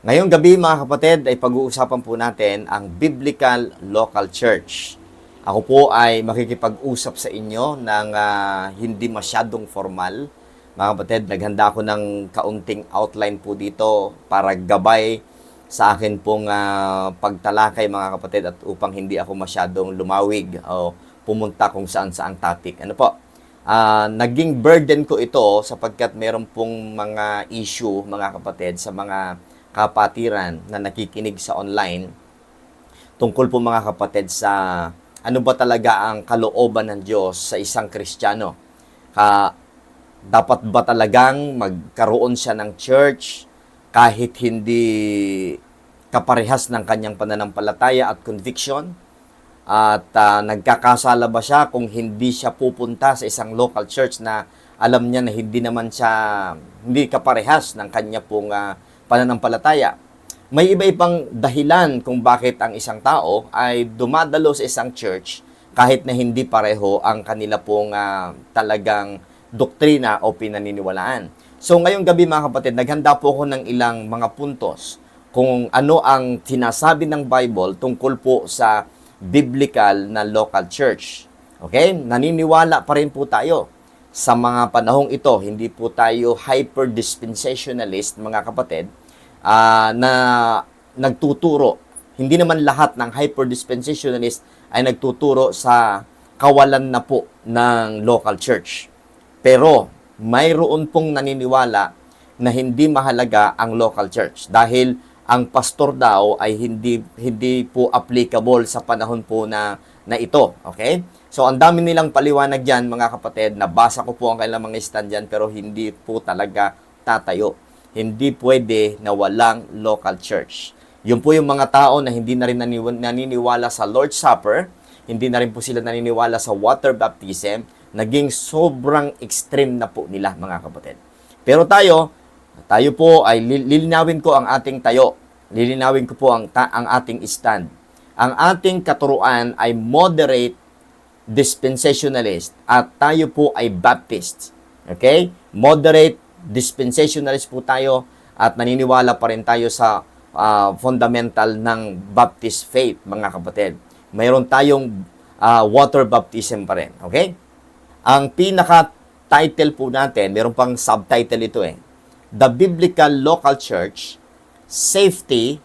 Ngayong gabi mga kapatid ay pag-uusapan po natin ang Biblical Local Church. Ako po ay makikipag-usap sa inyo ng hindi masyadong formal. Mga kapatid, naghanda ako ng kaunting outline po dito para gabay sa akin pong pagtalakay mga kapatid at upang hindi ako masyadong lumawig o pumunta kung saan-saang topic. Ano po? Naging burden ko ito sapagkat meron pong mga issue mga kapatid sa mga kapatiran na nakikinig sa online tungkol po mga kapatid sa ano ba talaga ang kalooban ng Diyos sa isang Kristiyano. Dapat ba talagang magkaroon siya ng church kahit hindi kaparehas ng kanyang pananampalataya at conviction? At nagkakasala ba siya kung hindi siya pupunta sa isang local church na alam niya na hindi kaparehas ng kanya pong pananampalataya? May iba-ibang dahilan kung bakit ang isang tao ay dumadalo sa isang church kahit na hindi pareho ang kanila pong talagang doktrina o pinaniniwalaan. So ngayong gabi mga kapatid, naghanda po ako ng ilang mga puntos kung ano ang sinasabi ng Bible tungkol po sa biblical na local church. Okay? Naniniwala pa rin po tayo sa mga panahong ito. Hindi po tayo hyper-dispensationalist, mga kapatid, na nagtuturo. Hindi naman lahat ng hyper-dispensationalist ay nagtuturo sa kawalan na po ng local church. Pero mayroon pong naniniwala na hindi mahalaga ang local church dahil ang pastor daw ay hindi po applicable sa panahon po na ito. Okay? So, ang dami nilang paliwanag dyan, mga kapatid. Nabasa ko po ang kailang mga stand dyan, pero hindi po talaga tatayo. Hindi pwede na walang local church. Yun po yung mga tao na hindi na rin naniniwala sa Lord's Supper, hindi na rin po sila naniniwala sa water baptism, naging sobrang extreme na po nila, mga kapatid. Pero tayo po ay lilinawin ko ang ating tayo. Lilinawin ko po ang ating stand. Ang ating katuruan ay moderate dispensationalist at tayo po ay Baptist. Okay? Moderate dispensationalist po tayo at naniniwala pa rin tayo sa fundamental ng Baptist faith, mga kapatid. Mayroon tayong water baptism pa rin. Okay? Ang pinaka-title po natin, mayroon pang subtitle ito The Biblical Local Church, Safety,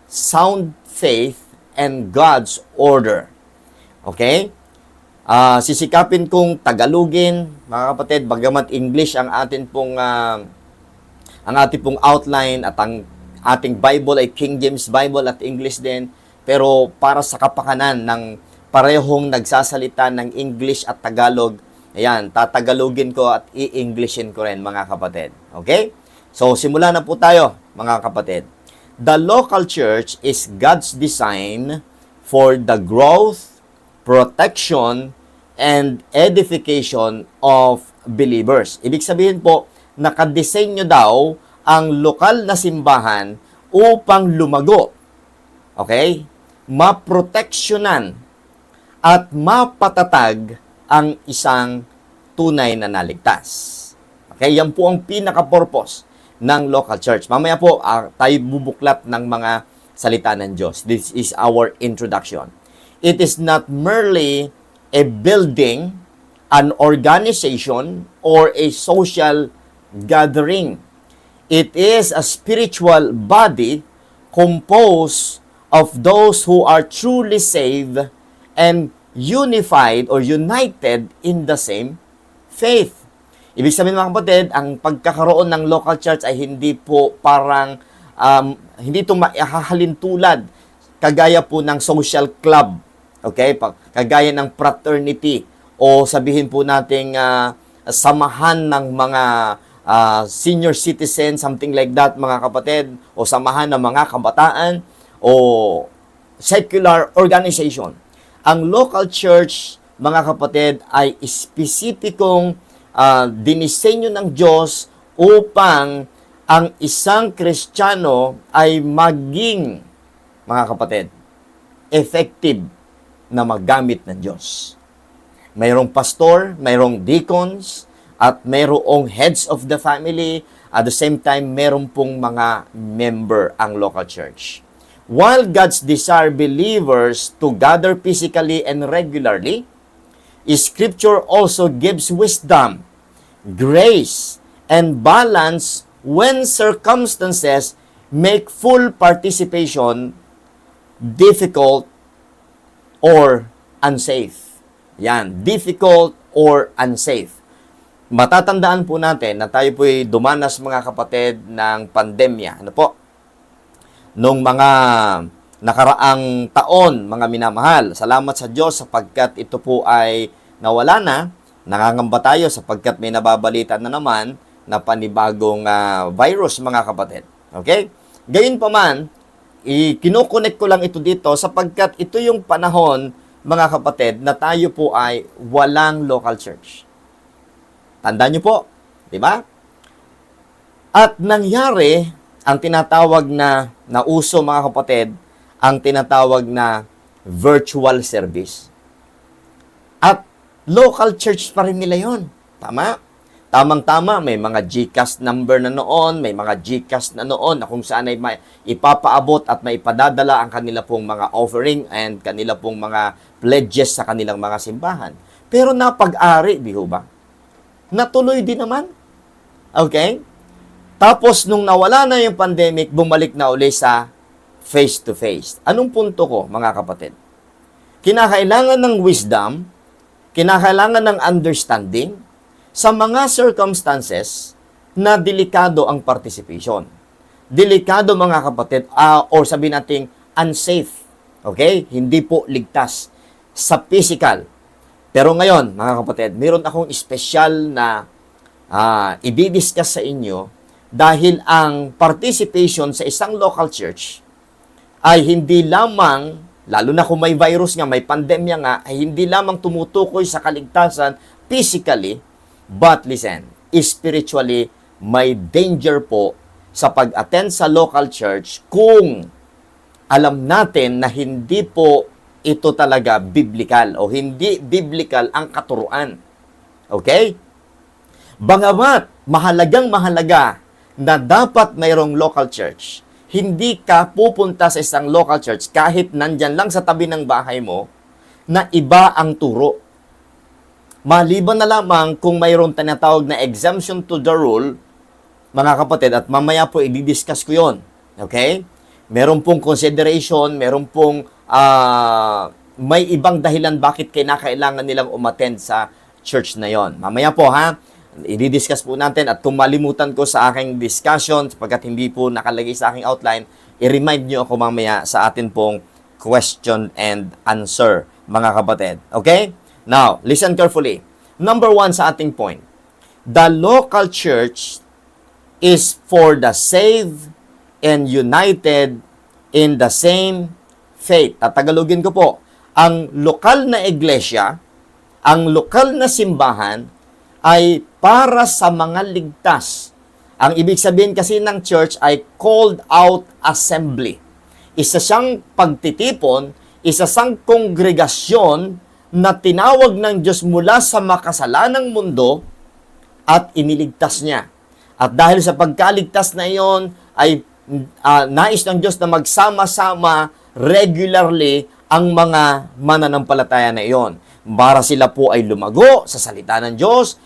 Sound Faith, and God's Order. Okay? Sisikapin kong Tagalogin, mga kapatid, bagamat English ang ating pong outline at ang ating Bible ay King James Bible at English din, pero para sa kapakanan ng parehong nagsasalita ng English at Tagalog, ayan, tatagalogin ko at i-Englishin ko rin, mga kapatid. Okay? So, simula na po tayo, mga kapatid. The local church is God's design for the growth, protection, and edification of believers. Ibig sabihin po, nakadesenyo daw ang lokal na simbahan upang lumago. Okay? Maproteksyonan at mapatatag ang isang tunay na naligtas. Okay? Yan po ang pinaka-purpose ng local church. Mamaya po, tayo bubuklat ng mga salita ng Diyos. This is our introduction. It is not merely a building, an organization, or a social gathering. It is a spiritual body composed of those who are truly saved and unified or united in the same faith. Ibig sabihin mga kapatid, ang pagkakaroon ng local church ay hindi po parang, hindi ito mahahalin tulad kagaya po ng social club. Okay? Kagaya ng fraternity o sabihin po nating samahan ng mga senior citizen, something like that, mga kapatid, o samahan ng mga kabataan o secular organization. Ang local church, mga kapatid, ay espesipikong dinisenyo ng Diyos upang ang isang Kristiyano ay maging, mga kapatid, effective na magamit ng Diyos. Mayroong pastor, mayroong deacons, at mayroong heads of the family, At the same time, meron pong mga member ang local church. While God's desire believers to gather physically and regularly, Scripture also gives wisdom, grace, and balance when circumstances make full participation difficult or unsafe. Yan, difficult or unsafe. Matatandaan po natin na tayo po'y dumanas, mga kapatid, ng pandemya. Ano po? Nung mga nakaraang taon, mga minamahal, salamat sa Diyos sapagkat ito po ay nawala na. Nangangamba tayo sapagkat may nababalita na naman na panibagong virus, mga kapatid. Okay? Gayunpaman, kinukunik ko lang ito dito sapagkat ito yung panahon, mga kapatid, na tayo po ay walang local church. Tandaan nyo po, di ba? At nangyari ang tinatawag na nauso, mga kapatid, ang tinatawag na virtual service. At local church pa rin nila yon. Tama? Tamang-tama, may mga GCash number na noon, may mga GCash na noon na kung saan ay ipapaabot at maipadadala ang kanila pong mga offering and kanila pong mga pledges sa kanilang mga simbahan. Pero napag-ari, di ba? Natuloy din naman. Okay? Tapos, nung nawala na yung pandemic, bumalik na uli sa face-to-face. Anong punto ko, mga kapatid? Kinakailangan ng wisdom, kinakailangan ng understanding sa mga circumstances na delikado ang participation. Delikado, mga kapatid, or sabihin natin, unsafe. Okay? Hindi po ligtas sa physical. Pero ngayon, mga kapatid, meron akong espesyal na i-discuss sa inyo dahil ang participation sa isang local church ay hindi lamang, lalo na kung may virus nga, may pandemya nga, ay hindi lamang tumutukoy sa kaligtasan physically, but listen, spiritually, may danger po sa pag-attend sa local church kung alam natin na hindi po ito talaga biblical o hindi biblical ang katuruan. Okay? Bagamat mahalagang mahalaga na dapat mayroong local church, hindi ka pupunta sa isang local church kahit nandyan lang sa tabi ng bahay mo na iba ang turo. Maliban na lamang kung mayroong tinatawag na exemption to the rule, mga kapatid, at mamaya po i-discuss ko yon. Okay? Meron pong consideration, meron pong may ibang dahilan bakit kailangan nilang umattend sa church na yon. Mamaya po, ha? I-discuss po natin, at kung malimutan ko sa aking discussion sapagkat hindi po nakalagay sa aking outline, i-remind nyo ako mamaya sa atin pong question and answer, mga kapatid. Okay? Now, listen carefully. Number 1 sa ating point. The local church is for the saved and united in the same faith. Tatagalogin ko po. Ang lokal na iglesia, ang lokal na simbahan, ay para sa mga ligtas. Ang ibig sabihin kasi ng church ay called out assembly. Isa siyang pagtitipon, isa siyang kongregasyon na tinawag ng Diyos mula sa makasalanang mundo at iniligtas niya. At dahil sa pagkaligtas na iyon, ay nais ng Diyos na magsama-sama regularly ang mga mananampalataya na iyon. Para sila po ay lumago sa salita ng Diyos,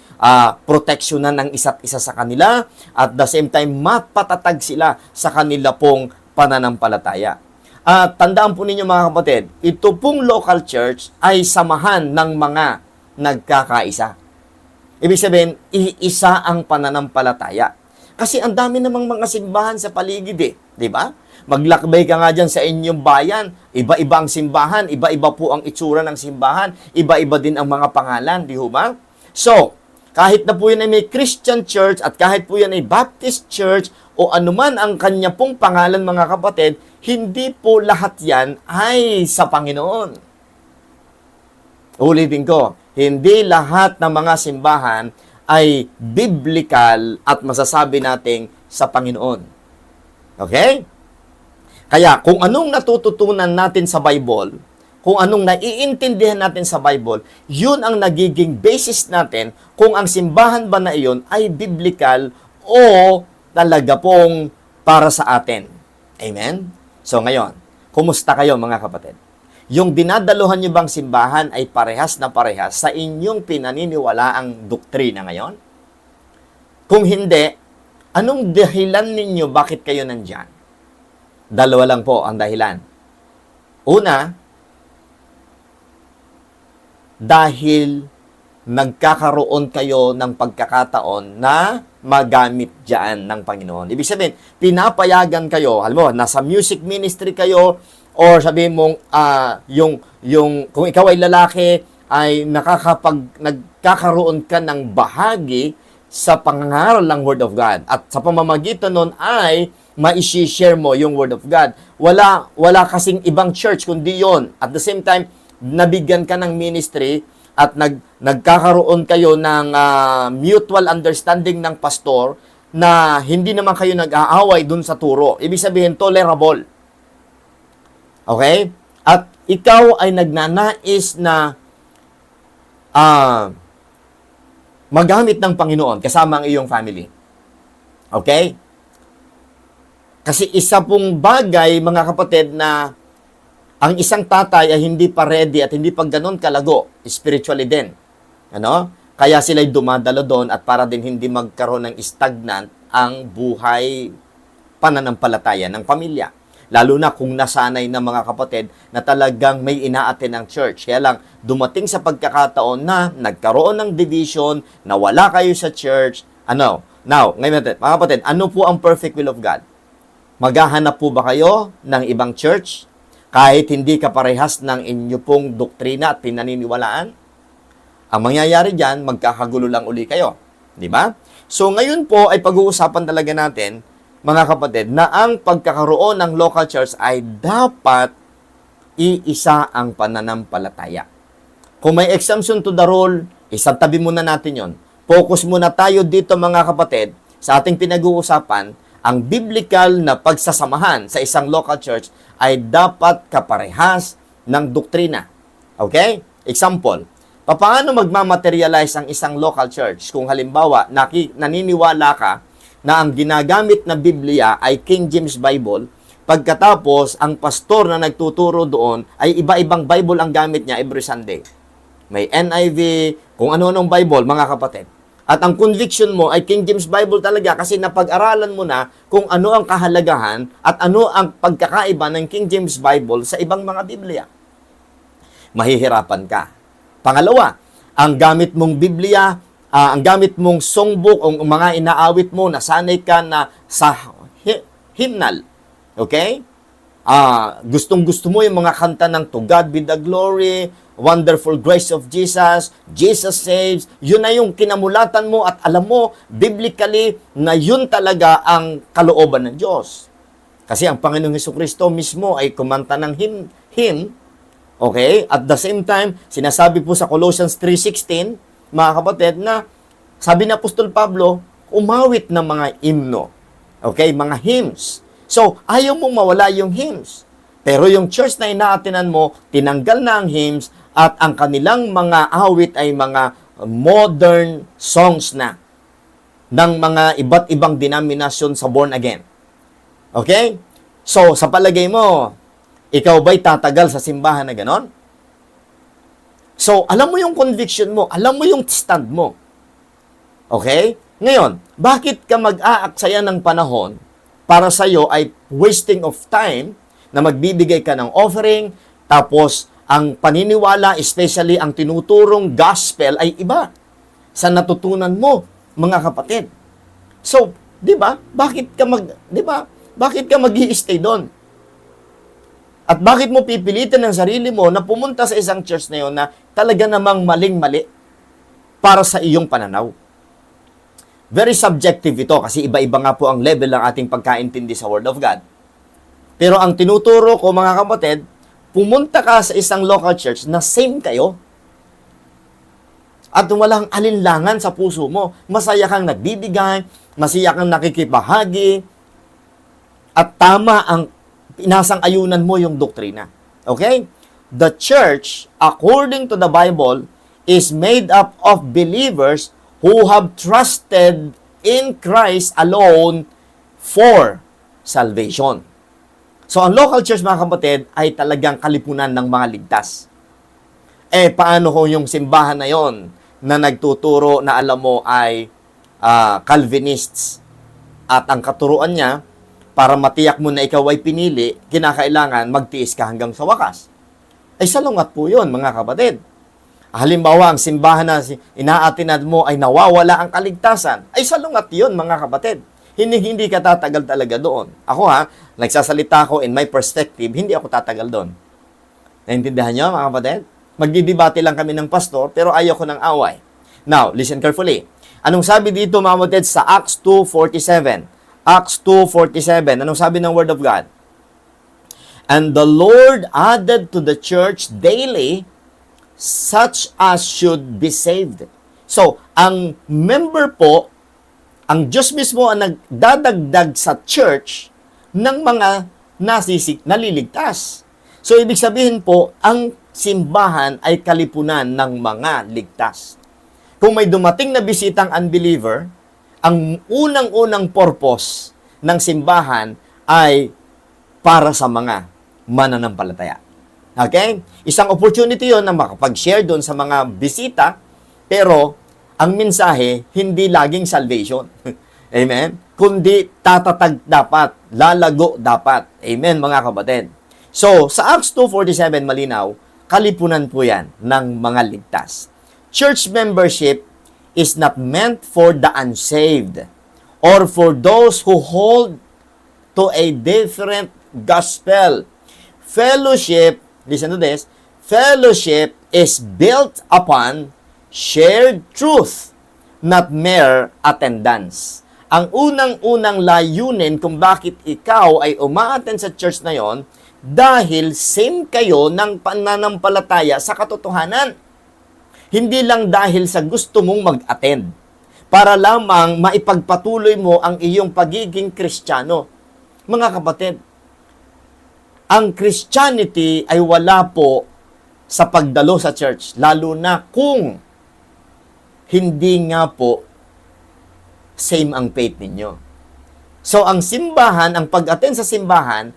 proteksyonan ng isa't isa sa kanila, at the same time, mapatatag sila sa kanila pong pananampalataya. Tandaan po ninyo, mga kapatid, ito pong local church ay samahan ng mga nagkakaisa. Ibig sabihin, iisa ang pananampalataya. Kasi ang dami namang mga simbahan sa paligid di ba? Maglakbay ka nga dyan sa inyong bayan, iba-iba ang simbahan, iba-iba po ang itsura ng simbahan, iba-iba din ang mga pangalan, di ba? So, kahit na po yan ay may Christian church at kahit po yan ay Baptist church o anuman ang kanya pong pangalan, mga kapatid, hindi po lahat yan ay sa Panginoon. Ulitin ko, hindi lahat ng mga simbahan ay biblical at masasabi nating sa Panginoon. Okay? Kaya kung anong natututunan natin sa Bible, kung anong naiintindihan natin sa Bible, yun ang nagiging basis natin kung ang simbahan ba na iyon ay biblical o talaga pong para sa atin. Amen? So ngayon, kumusta kayo mga kapatid? Yung dinadaluhan nyo bang simbahan ay parehas na parehas sa inyong pinaniniwalaang doktrina ngayon? Kung hindi, anong dahilan ninyo bakit kayo nandyan? Dalawa lang po ang dahilan. Una, dahil nagkakaroon kayo ng pagkakataon na magamit diyan ng Panginoon. Ibig sabihin, pinapayagan kayo, alam mo, nasa music ministry kayo, or sabihin mong, kung ikaw ay lalaki, ay nagkakaroon ka ng bahagi sa pangangaral ng Word of God. At sa pamamagitan nun ay ma-share mo yung Word of God. Wala kasing ibang church kundi yon. At the same time, nabigyan ka ng ministry at nagkakaroon kayo ng mutual understanding ng pastor na hindi naman kayo nag-aaway dun sa turo. Ibig sabihin, tolerable. Okay? At ikaw ay nagnanais na magamit ng Panginoon kasama ang iyong family. Okay? Kasi isa pong bagay, mga kapatid, na ang isang tatay ay hindi pa ready at hindi pa ganun kalago, spiritually din. Ano? Kaya sila'y dumadalo doon at para din hindi magkaroon ng stagnant ang buhay pananampalataya ng pamilya. Lalo na kung nasanay na mga kapatid na talagang may inaatin ng church. Kaya lang, dumating sa pagkakataon na nagkaroon ng division, na wala kayo sa church. Now, ngayon, mga kapatid, ano po ang perfect will of God? Maghahanap po ba kayo ng ibang church? Kahit hindi kaparehas ng inyo pong doktrina at pinaniniwalaan, ang mangyayari dyan, magkakagulo lang uli kayo. Di ba? So, ngayon po ay pag-uusapan talaga natin, mga kapatid, na ang pagkakaroon ng local church ay dapat iisa ang pananampalataya. Kung may exemption to the rule, isang-tabi muna natin yon. Focus muna tayo dito, mga kapatid, sa ating pinag-uusapan, ang biblical na pagsasamahan sa isang local church ay dapat kaparehas ng doktrina. Okay? Example, paano magmamaterialize ang isang local church kung halimbawa naniniwala ka na ang ginagamit na Biblia ay King James Bible, pagkatapos ang pastor na nagtuturo doon ay iba-ibang Bible ang gamit niya every Sunday. May NIV, kung ano-anong Bible, mga kapatid. At ang conviction mo ay King James Bible talaga kasi napag-aralan mo na kung ano ang kahalagahan at ano ang pagkakaiba ng King James Bible sa ibang mga Biblia. Mahihirapan ka. Pangalawa, ang gamit mong Biblia, ang gamit mong songbook, o mga inaawit mo, nasanay ka na sa hymnal. Okay? Gustong-gusto mo yung mga kanta ng To God Be the Glory, Wonderful Grace of Jesus, Jesus Saves, yun na yung kinamulatan mo at alam mo, biblically, na yun talaga ang kalooban ng Diyos. Kasi ang Panginoong Hesukristo mismo ay kumanta ng hymn, okay? At the same time, sinasabi po sa Colossians 3:16, mga kapatid, na sabi ni Apostol Pablo, umawit ng mga himno, okay? Mga hymns. So, ayaw mong mawala yung hymns. Pero yung church na inaatinan mo, tinanggal na ang hymns at ang kanilang mga awit ay mga modern songs na ng mga iba't ibang denominasyon sa born again. Okay? So, sa palagay mo, ikaw ba'y tatagal sa simbahan na ganon? So, alam mo yung conviction mo, alam mo yung stand mo. Okay? Ngayon, bakit ka mag-aaksaya ng panahon para sa'yo ay wasting of time na magbibigay ka ng offering, tapos ang paniniwala, especially ang tinuturong gospel ay iba sa natutunan mo, mga kapatid. So, 'di ba? Bakit ka magi-stay doon? At bakit mo pipilitin ang sarili mo na pumunta sa isang church na 'yon na talaga namang maling-mali para sa iyong pananaw? Very subjective ito kasi iba-iba nga po ang level ng ating pagkaintindi sa Word of God. Pero ang tinuturo ko, mga kapatid, pumunta ka sa isang local church na same kayo at walang alinlangan sa puso mo. Masaya kang nagbibigay, masaya kang nakikibahagi, at tama ang pinasang-ayunan mo yung doktrina. Okay? The church, according to the Bible, is made up of believers who have trusted in Christ alone for salvation. So, ang local church, mga kapatid, ay talagang kalipunan ng mga ligtas. Paano kung yung simbahan na yon na nagtuturo na alam mo ay Calvinists at ang katuruan niya, para matiyak mo na ikaw ay pinili, kinakailangan magtiis ka hanggang sa wakas. Ay salungat po yun, mga kapatid. Halimbawa, ang simbahan na inaatinad mo ay nawawala ang kaligtasan. Ay salungat yun, mga kapatid. Hindi ka tatagal talaga doon. Ako nagsasalita ako in my perspective, hindi ako tatagal doon. Naintindihan niyo, mga kapatid? Magdidebate lang kami ng pastor, pero ayaw ko ng away. Now, listen carefully. Anong sabi dito, mga kapatid, sa Acts 2:47? Acts 2:47. Anong sabi ng Word of God? And the Lord added to the church daily such as should be saved. So, ang member po, ang Diyos mismo ang nagdadagdag sa church ng mga naliligtas. So, ibig sabihin po, ang simbahan ay kalipunan ng mga ligtas. Kung may dumating na bisitang unbeliever, ang unang-unang purpose ng simbahan ay para sa mga mananampalataya. Okay? Isang opportunity yon na makapag-share doon sa mga bisita, pero ang mensahe, hindi laging salvation. Amen? Kundi tatatag dapat, lalago dapat. Amen, mga kapatid. So, sa Acts 2:47, malinaw, kalipunan po yan ng mga ligtas. Church membership is not meant for the unsaved or for those who hold to a different gospel. Fellowship, listen to this, fellowship is built upon shared truth, not mere attendance. Ang unang-unang layunin kung bakit ikaw ay umaattend sa church na yon, dahil same kayo ng pananampalataya sa katotohanan. Hindi lang dahil sa gusto mong mag-attend, para lamang maipagpatuloy mo ang iyong pagiging Kristiyano. Mga kapatid, ang Christianity ay wala po sa pagdalo sa church, lalo na kung hindi nga po same ang faith ninyo. So, ang simbahan, ang pag-attend sa simbahan,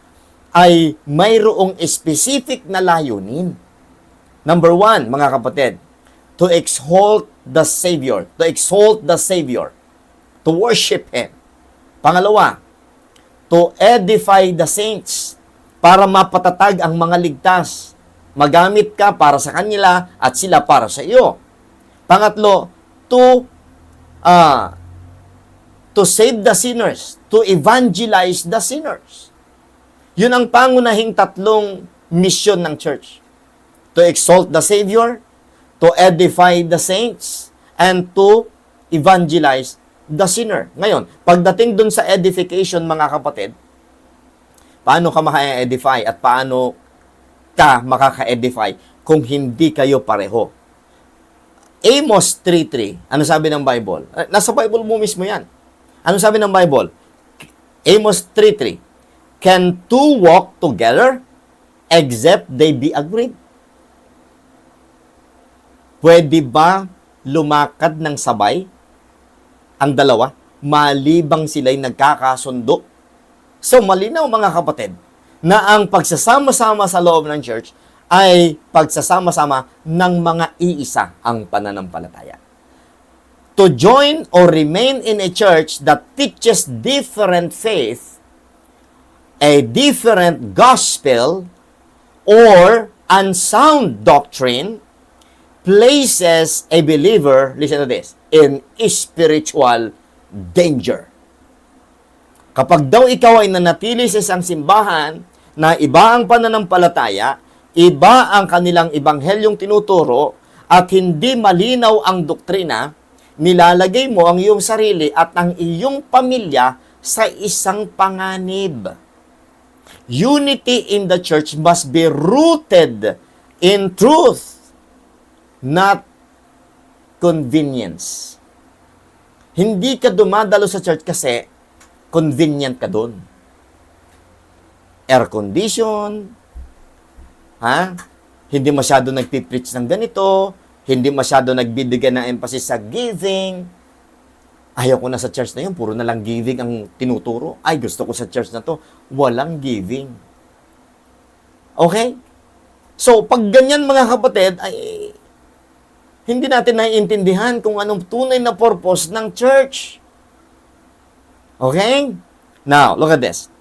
ay mayroong specific na layunin. Number 1, mga kapatid, to exalt the Savior, to worship Him. Pangalawa, to edify the saints, para mapatatag ang mga ligtas. Magamit ka para sa kanila at sila para sa iyo. Pangatlo, to save the sinners, to evangelize the sinners. Yun ang pangunahing tatlong mission ng church. To exalt the Savior, to edify the saints, and to evangelize the sinner. Ngayon, pagdating dun sa edification, mga kapatid, paano ka maka-edify at paano ka makaka-edify kung hindi kayo pareho? Amos 3:3, ano sabi ng Bible? Nasa Bible mo mismo yan. Ano sabi ng Bible? Amos 3:3, can two walk together except they be agreed? Pwede ba lumakad ng sabay ang dalawa, malibang sila'y nagkakasundo? So, malinaw, mga kapatid, na ang pagsasama-sama sa loob ng church ay pagsasama-sama ng mga iisa ang pananampalataya. To join or remain in a church that teaches different faith, a different gospel, or unsound doctrine, places a believer, listen to this, in spiritual danger. Kapag daw ikaw ay nanatili sa isang simbahan na iba ang pananampalataya, iba ang kanilang ibanghelyong tinuturo, at hindi malinaw ang doktrina, nilalagay mo ang iyong sarili at ang iyong pamilya sa isang panganib. Unity in the church must be rooted in truth, not convenience. Hindi ka dumadalo sa church kasi convenient ka doon. Air condition, hindi masyado nagpipreach ng ganito, hindi masyado nagbibigay ng emphasis sa giving, Ayaw ko na sa church na yun, puro na lang giving ang tinuturo. Ay, gusto ko sa church na to, walang giving. Okay? So, pag ganyan mga kapatid, ay hindi natin naiintindihan kung anong tunay na purpose ng church. Okay? Now, look at this.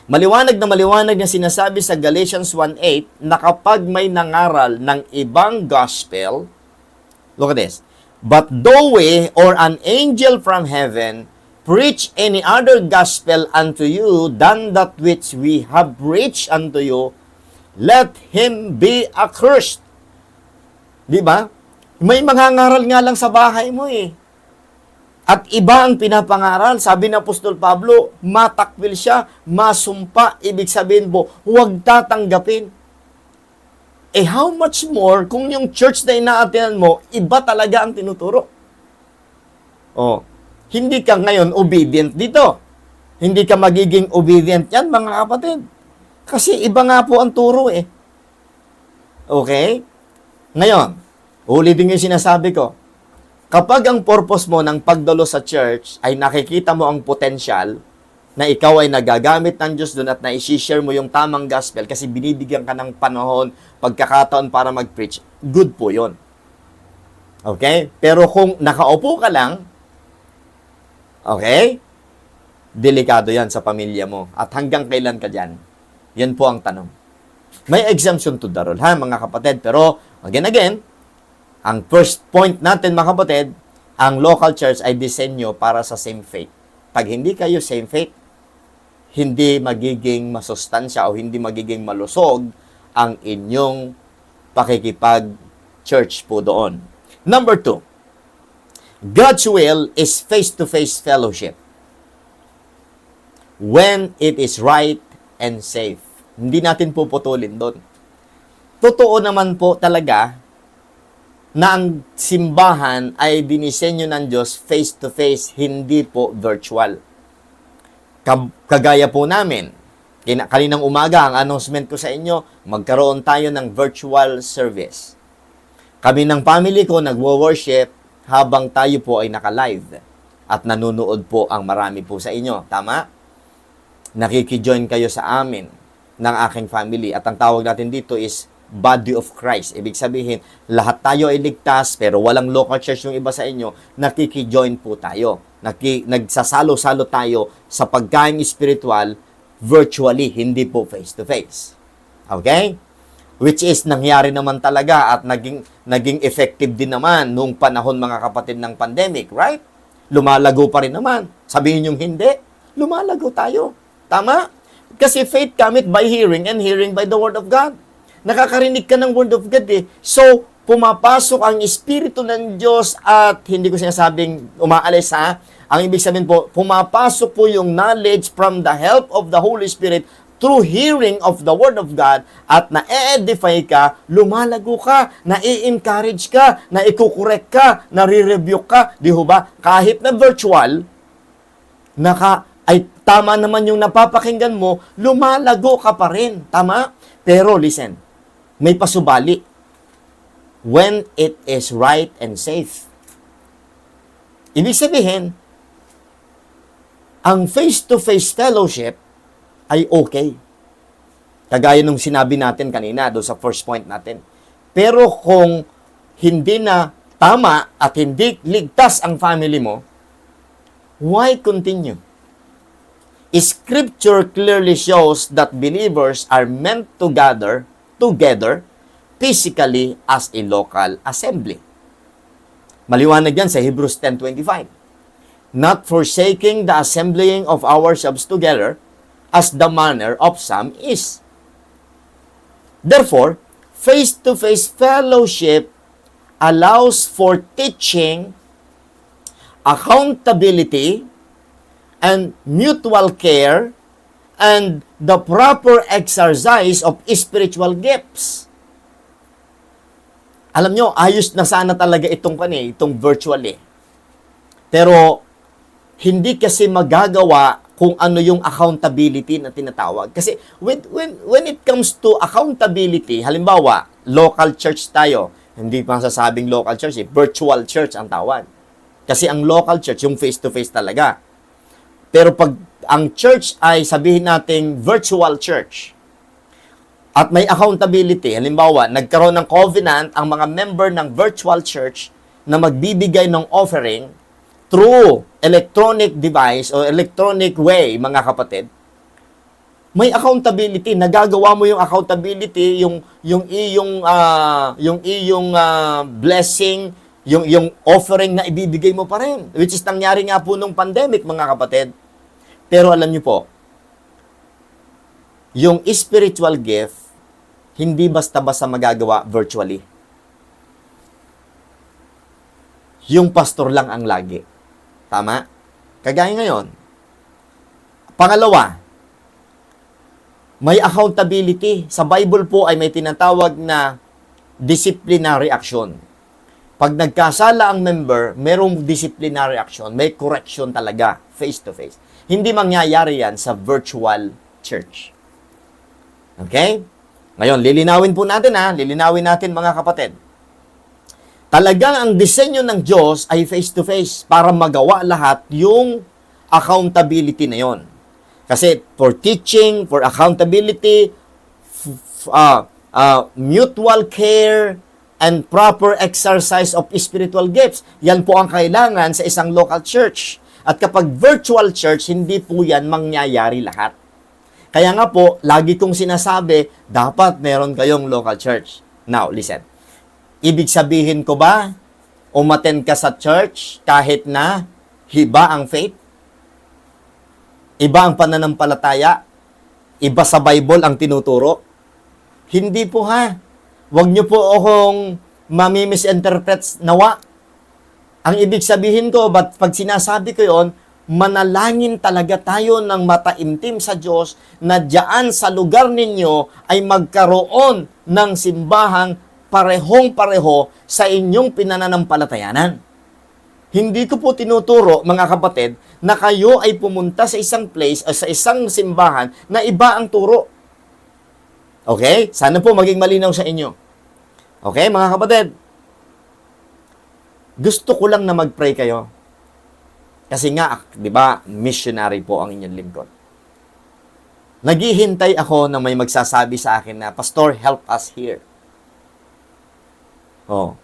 Maliwanag na sinasabi sa Galatians 1:8 na kapag may nangaral ng ibang gospel, look at this. But though we or an angel from heaven preach any other gospel unto you than that which we have preached unto you, let him be accursed. Di ba? May mangangaral nga lang sa bahay mo eh. At iba ang pinapangaral. Sabi ng Apostol Pablo, matakwil siya, masumpa. Ibig sabihin po, huwag tatanggapin. Eh how much more kung yung church na inaatinan mo, iba talaga ang tinuturo. Oh, hindi ka ngayon obedient dito. Hindi ka magiging obedient yan, mga kapatid. Kasi iba nga po ang turo eh. Okay? Ngayon, ulitin yung sinasabi ko. Kapag ang purpose mo ng pagdalo sa church ay nakikita mo ang potential na ikaw ay nagagamit ng Diyos doon at na-share mo yung tamang gospel kasi binibigyan ka ng panahon, pagkakataon para mag-preach, good po yon. Okay? Pero kung nakaupo ka lang, okay, delikado yan sa pamilya mo. At hanggang kailan ka dyan? Yan po ang tanong. May exemption to the rule, ha, mga kapatid. Pero, again, ang first point natin, mga kapatid, ang local church ay disenyo para sa same faith. Pag hindi kayo same faith, hindi magiging masustansya o hindi magiging malusog ang inyong pakikipag-church po doon. Number 2, God's will is face-to-face fellowship when it is right and safe. Hindi natin puputulin doon. Totoo naman po talaga na ang simbahan ay dinisenyo ng Diyos face-to-face, hindi po virtual. Kagaya po namin, kaninang umaga, ang announcement ko sa inyo, magkaroon tayo ng virtual service. Kami ng family ko nagwo-worship habang tayo po ay naka-live at nanonood po ang marami po sa inyo. Tama? Nakikijoin kayo sa amin ng aking family at ang tawag natin dito is Body of Christ. Ibig sabihin, lahat tayo ay ligtas pero walang local church yung iba sa inyo, nakikijoin po tayo. Nagsasalo-salo tayo sa pagkain spiritual virtually, hindi po face-to-face. Okay? Which is nangyari naman talaga at naging effective din naman nung panahon, mga kapatid, ng pandemic, right? Lumalago pa rin naman. Sabihin yung hindi, lumalago tayo. Tama? Kasi faith cometh by hearing and hearing by the word of God. Nakakarinig ka ng word of God eh. So, pumapasok ang Espiritu ng Diyos at hindi ko sinasabing umaalis ha. Ang ibig sabihin po, pumapasok po yung knowledge from the help of the Holy Spirit through hearing of the Word of God at na-edify ka, lumalago ka, na-i-encourage ka, na-i-correct ka, na-re-rebuke ka. Di ho ba? Kahit na virtual, ay tama naman yung napapakinggan mo, lumalago ka pa rin. Tama? Pero listen, may pasubali. When it is right and safe. Ibig sabihin, ang face-to-face fellowship ay okay. Kagaya nung sinabi natin kanina doon sa first point natin. Pero kung hindi na tama at hindi ligtas ang family mo, why continue? Scripture clearly shows that believers are meant to gather together physically as a local assembly. Maliwanag yan sa Hebrews 10:25. Not forsaking the assembling of ourselves together as the manner of some is. Therefore, face-to-face fellowship allows for teaching, accountability, and mutual care, and the proper exercise of spiritual gifts. Alam nyo, ayos na sana talaga itong virtual eh. Pero, hindi kasi magagawa kung ano yung accountability na tinatawag. Kasi, when it comes to accountability, halimbawa, local church tayo, hindi pa sasabing local church eh, virtual church ang tawag. Kasi ang local church, yung face-to-face talaga. Pero pag ang church ay sabihin nating virtual church, at may accountability, halimbawa, nagkaroon ng covenant ang mga member ng virtual church na magbibigay ng offering through electronic device o electronic way, mga kapatid, may accountability, nagagawa mo yung accountability, yung iyong blessing, yung offering na ibibigay mo pa rin, which is nangyari nga po nung pandemic, mga kapatid. Pero alam niyo po, yung spiritual gift, hindi basta-basta magagawa virtually. Yung pastor lang ang lagi. Tama? Kagaya ngayon. Pangalawa, may accountability. Sa Bible po ay may tinatawag na disciplinary action. Pag nagkasala ang member, merong disciplinary action, may correction talaga, face-to-face. Hindi mangyayari yan sa virtual church. Okay? Ngayon, lilinawin po natin lilinawin natin mga kapatid. Talagang ang disenyo ng Diyos ay face-to-face para magawa lahat yung accountability na yon. Kasi for teaching, for accountability, mutual care, and proper exercise of spiritual gifts, yan po ang kailangan sa isang local church. At kapag virtual church, hindi po yan mangyayari lahat. Kaya nga po, lagi kong sinasabi, dapat meron kayong local church. Now, listen. Ibig sabihin ko ba, umattend ka sa church kahit na iba ang faith? Iba ang pananampalataya? Iba sa Bible ang tinuturo? Hindi po ha. Huwag niyo po akong mami-misinterpret nawa. Ang ibig sabihin ko, pag sinasabi ko yon, manalangin talaga tayo ng mataimtim sa Diyos na diyan sa lugar ninyo ay magkaroon ng simbahang parehong-pareho sa inyong pinananampalatayanan. Hindi ko po tinuturo, mga kapatid, na kayo ay pumunta sa isang place o sa isang simbahan na iba ang turo. Okay? Sana po maging malinaw sa inyo. Okay, mga kapatid? Gusto ko lang na mag-pray kayo. Kasi nga, di ba, missionary po ang inyong lingkod. Naghihintay ako na may magsasabi sa akin na, Pastor, help us here. Oh.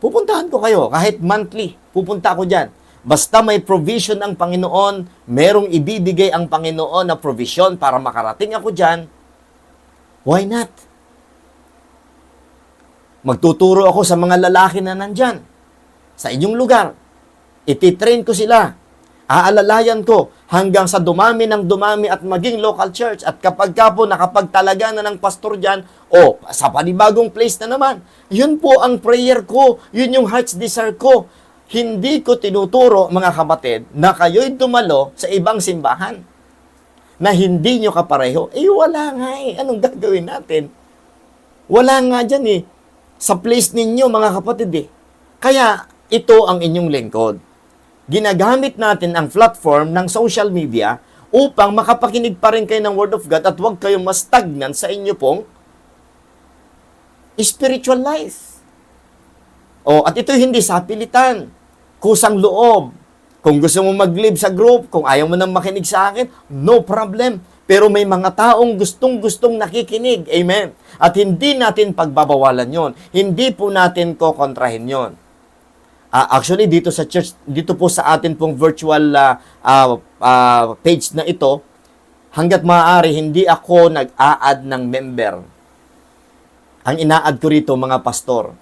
Pupuntahan ko kayo, kahit monthly, pupunta ako dyan. Basta may provision ang Panginoon, merong ibibigay ang Panginoon na provision para makarating ako dyan, why not? Magtuturo ako sa mga lalaki na nandyan, sa inyong lugar. Ititrain ko sila. Aalalayan ko hanggang sa dumami ng dumami at maging local church. At kapag ka po nakapagtalaga na ng pastor dyan, sa panibagong place na naman, yun po ang prayer ko. Yun yung heart's desire ko. Hindi ko tinuturo, mga kapatid, na kayo'y dumalo sa ibang simbahan na hindi nyo kapareho. Wala nga Anong gagawin natin? Wala nga dyan sa place ninyo, mga kapatid Kaya, ito ang inyong lingkod. Ginagamit natin ang platform ng social media upang makapakinig pa rin kayo ng Word of God at huwag kayong ma-stagnant sa inyo pong spiritual life. At ito hindi sa pilitan. Kusang loob. Kung gusto mo mag-live sa group, kung ayaw mo nang makinig sa akin, no problem. Pero may mga taong gustong-gustong nakikinig. Amen. At hindi natin pagbabawalan yon. Hindi po natin kokontrahin yon. Actually, dito sa church, dito po sa atin pong virtual page na ito, hanggat maaari, hindi ako nag-a-add ng member. Ang ina-add ko rito, mga pastor.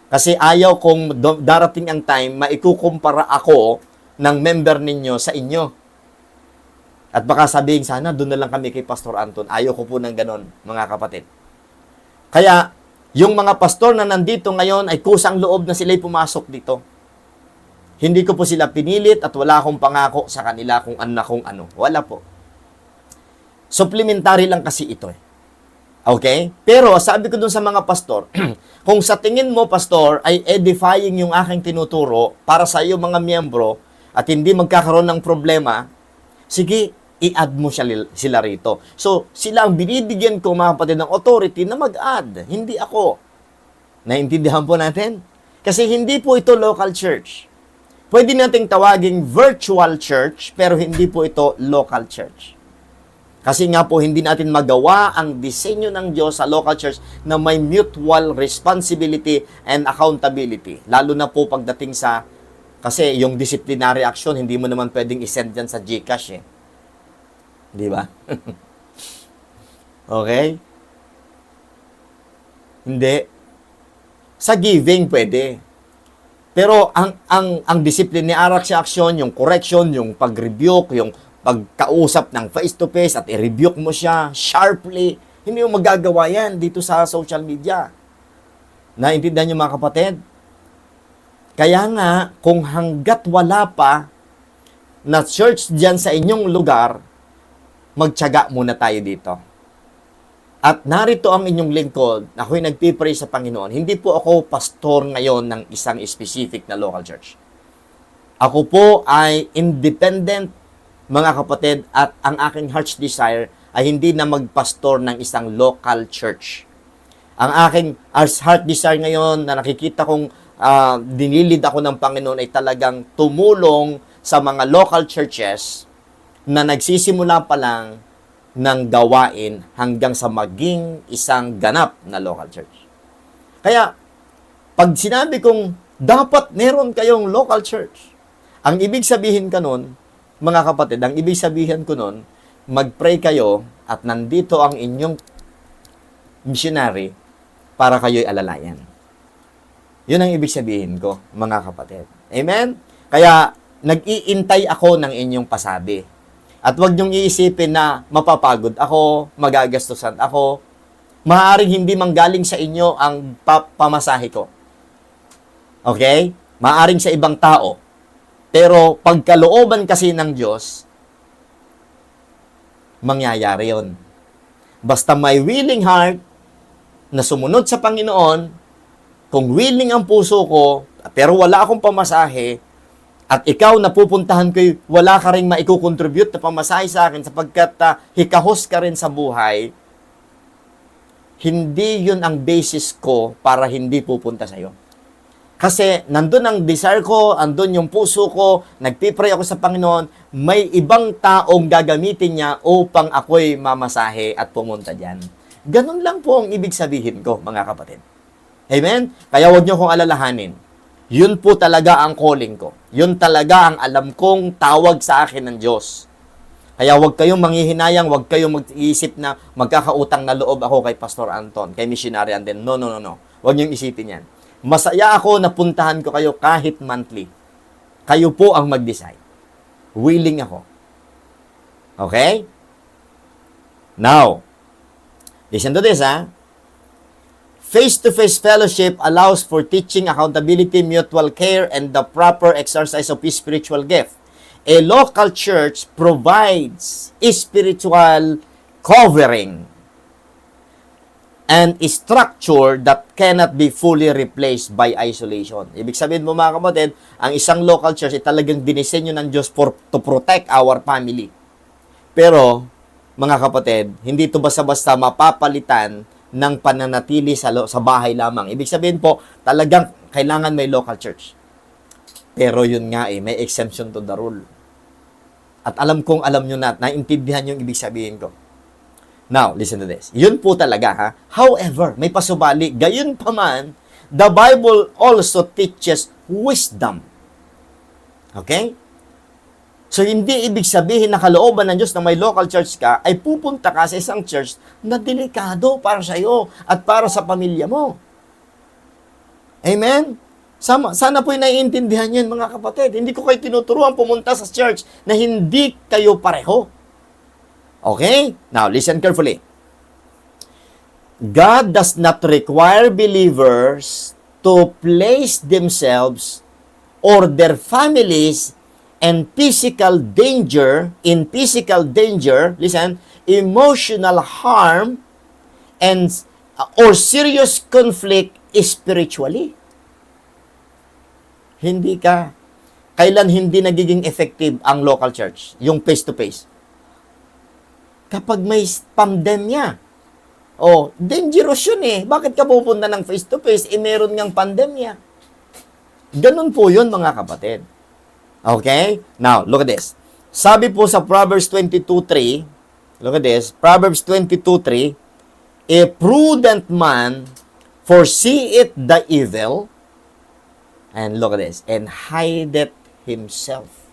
Kasi ayaw kong darating ang time, maikukumpara ako ng member ninyo sa inyo. At baka sabihin, sana doon na lang kami kay Pastor Anton. Ayaw ko po ng ganon, mga kapatid. Kaya, yung mga pastor na nandito ngayon ay kusang loob na sila'y pumasok dito. Hindi ko po sila pinilit at wala akong pangako sa kanila kung ano. Wala po. Supplementary lang kasi ito Okay? Pero sabi ko dun sa mga pastor, kung sa tingin mo, pastor, ay edifying yung aking tinuturo para sa iyo mga miyembro at hindi magkakaroon ng problema, sige, i-add mo sila rito. So, sila ang binibigyan ko, mga kapatid, ng authority na mag-add. Hindi ako. Naintindihan po natin? Kasi hindi po ito local church. Pwede nating tawaging virtual church, pero hindi po ito local church. Kasi nga po, hindi natin magawa ang disenyo ng Diyos sa local church na may mutual responsibility and accountability. Lalo na po pagdating sa, kasi yung disciplinary action, hindi mo naman pwedeng isend yan sa GCash eh. Di ba? Okay? Hindi. Sa giving, pwede. Pero ang disciplinary action, yung correction, yung pag-rebuke, yung pagkausap ng face-to-face at i-rebuke mo siya sharply, hindi mo magagawa yan dito sa social media. Naintindihan niyo mga kapatid? Kaya nga, kung hanggat wala pa na church dyan sa inyong lugar, magtiyaga muna tayo dito. At narito ang inyong lingkod, ako'y nagpipray sa Panginoon. Hindi po ako pastor ngayon ng isang specific na local church. Ako po ay independent, mga kapatid, at ang aking heart's desire ay hindi na magpastor ng isang local church. Ang aking heart desire ngayon na nakikita kong dinilid ako ng Panginoon ay talagang tumulong sa mga local churches na nagsisimula pa lang ng gawain hanggang sa maging isang ganap na local church. Kaya, pag sinabi kong dapat meron kayong local church, ang ibig sabihin ka nun, mga kapatid, ang ibig sabihin ko nun, mag-pray kayo at nandito ang inyong missionary para kayo'y alalayan. Yun ang ibig sabihin ko, mga kapatid. Amen? Kaya, nag-iintay ako ng inyong pasabi. At huwag niyong iisipin na mapapagod ako, magagastusan ako. Maaaring hindi manggaling sa inyo ang pamasahe ko. Okay? Maaaring sa ibang tao. Pero pagkalooban kasi ng Diyos, mangyayari yon. Basta may willing heart na sumunod sa Panginoon, kung willing ang puso ko, pero wala akong pamasahe, at ikaw na pupuntahan ko, wala ka rin maikukontribute na pamasahe sa akin sapagkat hikahos ka rin sa buhay, hindi yun ang basis ko para hindi pupunta sa'yo. Kasi nandun ang desire ko, andun yung puso ko, nagpipray ako sa Panginoon, may ibang taong gagamitin niya upang ako'y mamasahe at pumunta dyan. Ganun lang po ang ibig sabihin ko, mga kapatid. Amen? Kaya huwag niyo kong alalahanin. Yun po talaga ang calling ko. Yun talaga ang alam kong tawag sa akin ng Diyos. Kaya huwag kayong manghihinayang, huwag kayong mag-iisip na magkakautang na loob ako kay Pastor Anton, kay Missionary Anden. No. Huwag niyong isipin yan. Masaya ako na puntahan ko kayo kahit monthly. Kayo po ang mag-decide. Willing ako. Okay? Now, listen to this, ha? Face-to-face fellowship allows for teaching, accountability, mutual care, and the proper exercise of his spiritual gift. A local church provides spiritual covering and structure that cannot be fully replaced by isolation. Ibig sabihin mo mga kapatid, ang isang local church ay talagang dinisenyo ng Diyos to protect our family. Pero, mga kapatid, hindi ito basta-basta mapapalitan ng pananatili sa bahay lamang. Ibig sabihin po, talagang kailangan may local church. Pero yun nga may exemption to the rule. At alam nyo na, naintindihan yung ibig sabihin ko. Now, listen to this. Yun po talaga, ha? However, may pasubali. Gayon pa man, the Bible also teaches wisdom. Okay? So, hindi ibig sabihin na kalooban ng Diyos na may local church ka, ay pupunta ka sa isang church na delikado para sa iyo at para sa pamilya mo. Amen? Sana po'y naiintindihan yun, mga kapatid. Hindi ko kayo tinuturuan pumunta sa church na hindi kayo pareho. Okay? Now, listen carefully. God does not require believers to place themselves or their families in physical danger, listen, emotional harm, and or serious conflict spiritually. Kailan hindi nagiging effective ang local church, yung face-to-face? Kapag may pandemya. Dangerous yun eh. Bakit ka pupunta ng face-to-face? Meron ngang pandemya. Ganun po yun, mga kapatid. Okay? Now, look at this. Sabi po sa Proverbs 22:3, look at this, Proverbs 22:3, a prudent man foreseeth the evil, and look at this, and hideth himself.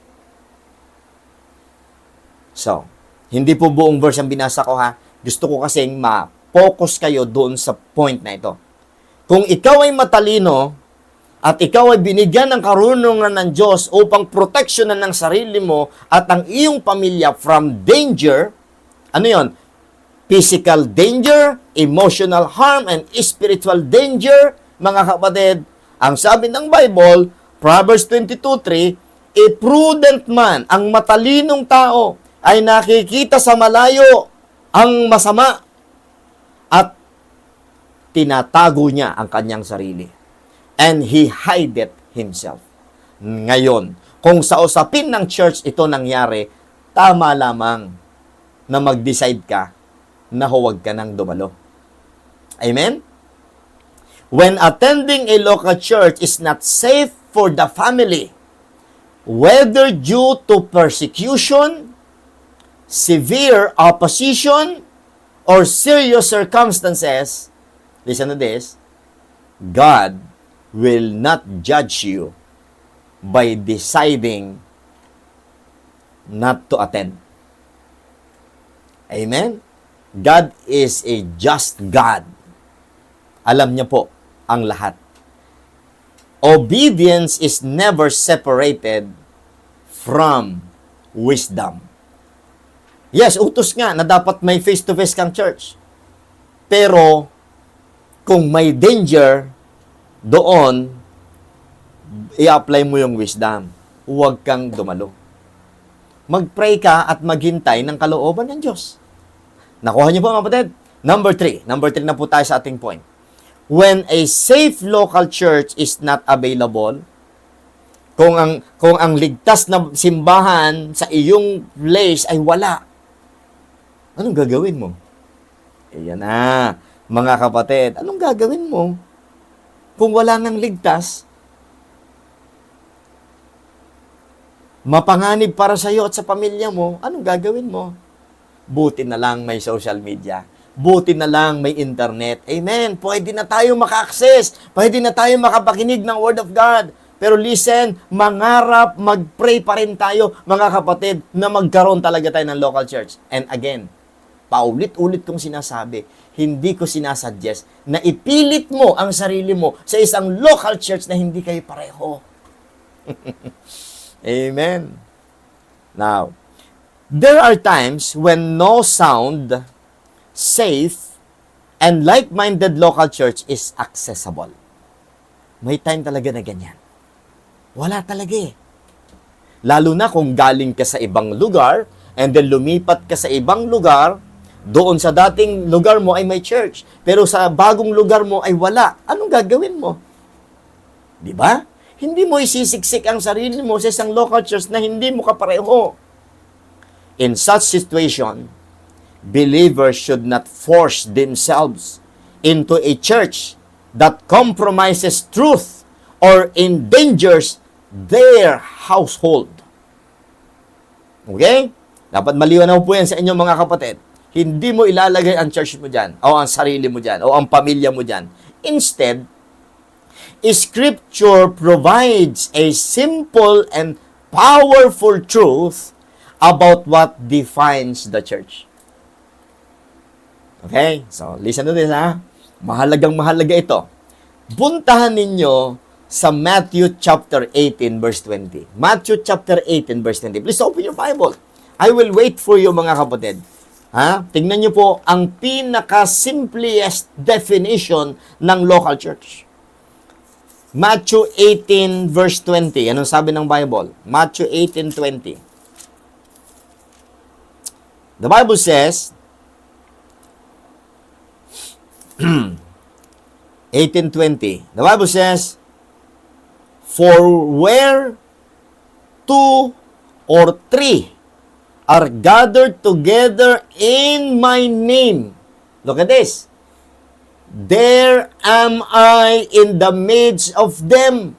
So, hindi po buong verse ang binasa ko ha. Gusto ko kasing ma-focus kayo doon sa point na ito. Kung ikaw ay matalino, at ikaw ay binigyan ng karunungan ng Diyos upang proteksyonan ng sarili mo at ang iyong pamilya from danger, ano yon? Physical danger, emotional harm, and spiritual danger, mga kapatid. Ang sabi ng Bible, Proverbs 22:3, a prudent man, ang matalinong tao, ay nakikita sa malayo ang masama at tinatago niya ang kanyang sarili. And he hideth himself. Ngayon, kung sa usapin ng church ito nangyari, tama lamang na mag-decide ka na huwag ka nang dumalo. Amen? When attending a local church is not safe for the family, whether due to persecution, severe opposition, or serious circumstances, listen to this, God will not judge you by deciding not to attend. Amen? God is a just God. Alam niya po ang lahat. Obedience is never separated from wisdom. Yes, utos nga na dapat may face-to-face kang church. Pero, kung may danger, doon, i-apply mo yung wisdom. Huwag kang dumalo. Mag-pray ka at maghintay ng kalooban ng Diyos. Nakuha niyo po mga kapatid? Number 3 na po tayo sa ating point. When a safe local church is not available, kung ang ligtas na simbahan sa iyong place ay wala, anong gagawin mo? Ayan na, mga kapatid, anong gagawin mo? Kung wala nang ligtas, mapanganib para sa iyo at sa pamilya mo, anong gagawin mo? Buti na lang may social media. Buti na lang may internet. Amen. Pwede na tayo maka-access. Pwede na tayo makapakinig ng Word of God. Pero listen, mangarap, mag-pray pa rin tayo, mga kapatid, na magkaroon talaga tayo ng local church. And again, paulit-ulit kong sinasabi, hindi ko sinasuggest na ipilit mo ang sarili mo sa isang local church na hindi kayo pareho. Amen. Now, there are times when no sound, safe, and like-minded local church is accessible. May time talaga na ganyan. Wala talaga eh. Lalo na kung galing ka sa ibang lugar and then lumipat ka sa ibang lugar, doon sa dating lugar mo ay may church, pero sa bagong lugar mo ay wala. Anong gagawin mo? Di ba? Hindi mo isisiksik ang sarili mo sa isang local church na hindi mo kapareho. In such situation, believers should not force themselves into a church that compromises truth or endangers their household. Okay? Dapat maliwanaw po yan sa inyong mga kapatid. Hindi mo ilalagay ang church mo dyan, o ang sarili mo dyan, o ang pamilya mo dyan. Instead, Scripture provides a simple and powerful truth about what defines the church. Okay? So, listen to this, ha? Mahalagang-mahalaga ito. Puntahan ninyo sa Matthew chapter 18, verse 20. Matthew chapter 18, verse 20. Please open your Bible. I will wait for you, mga kapatid. Ha? Tingnan niyo po ang pinaka-simplest definition ng local church. Matthew 18 verse 20. Anong sabi ng Bible? Matthew 18:20. The Bible says 18:20. The Bible says, "For where two or three are gathered together in my name." Look at this. "There am I in the midst of them."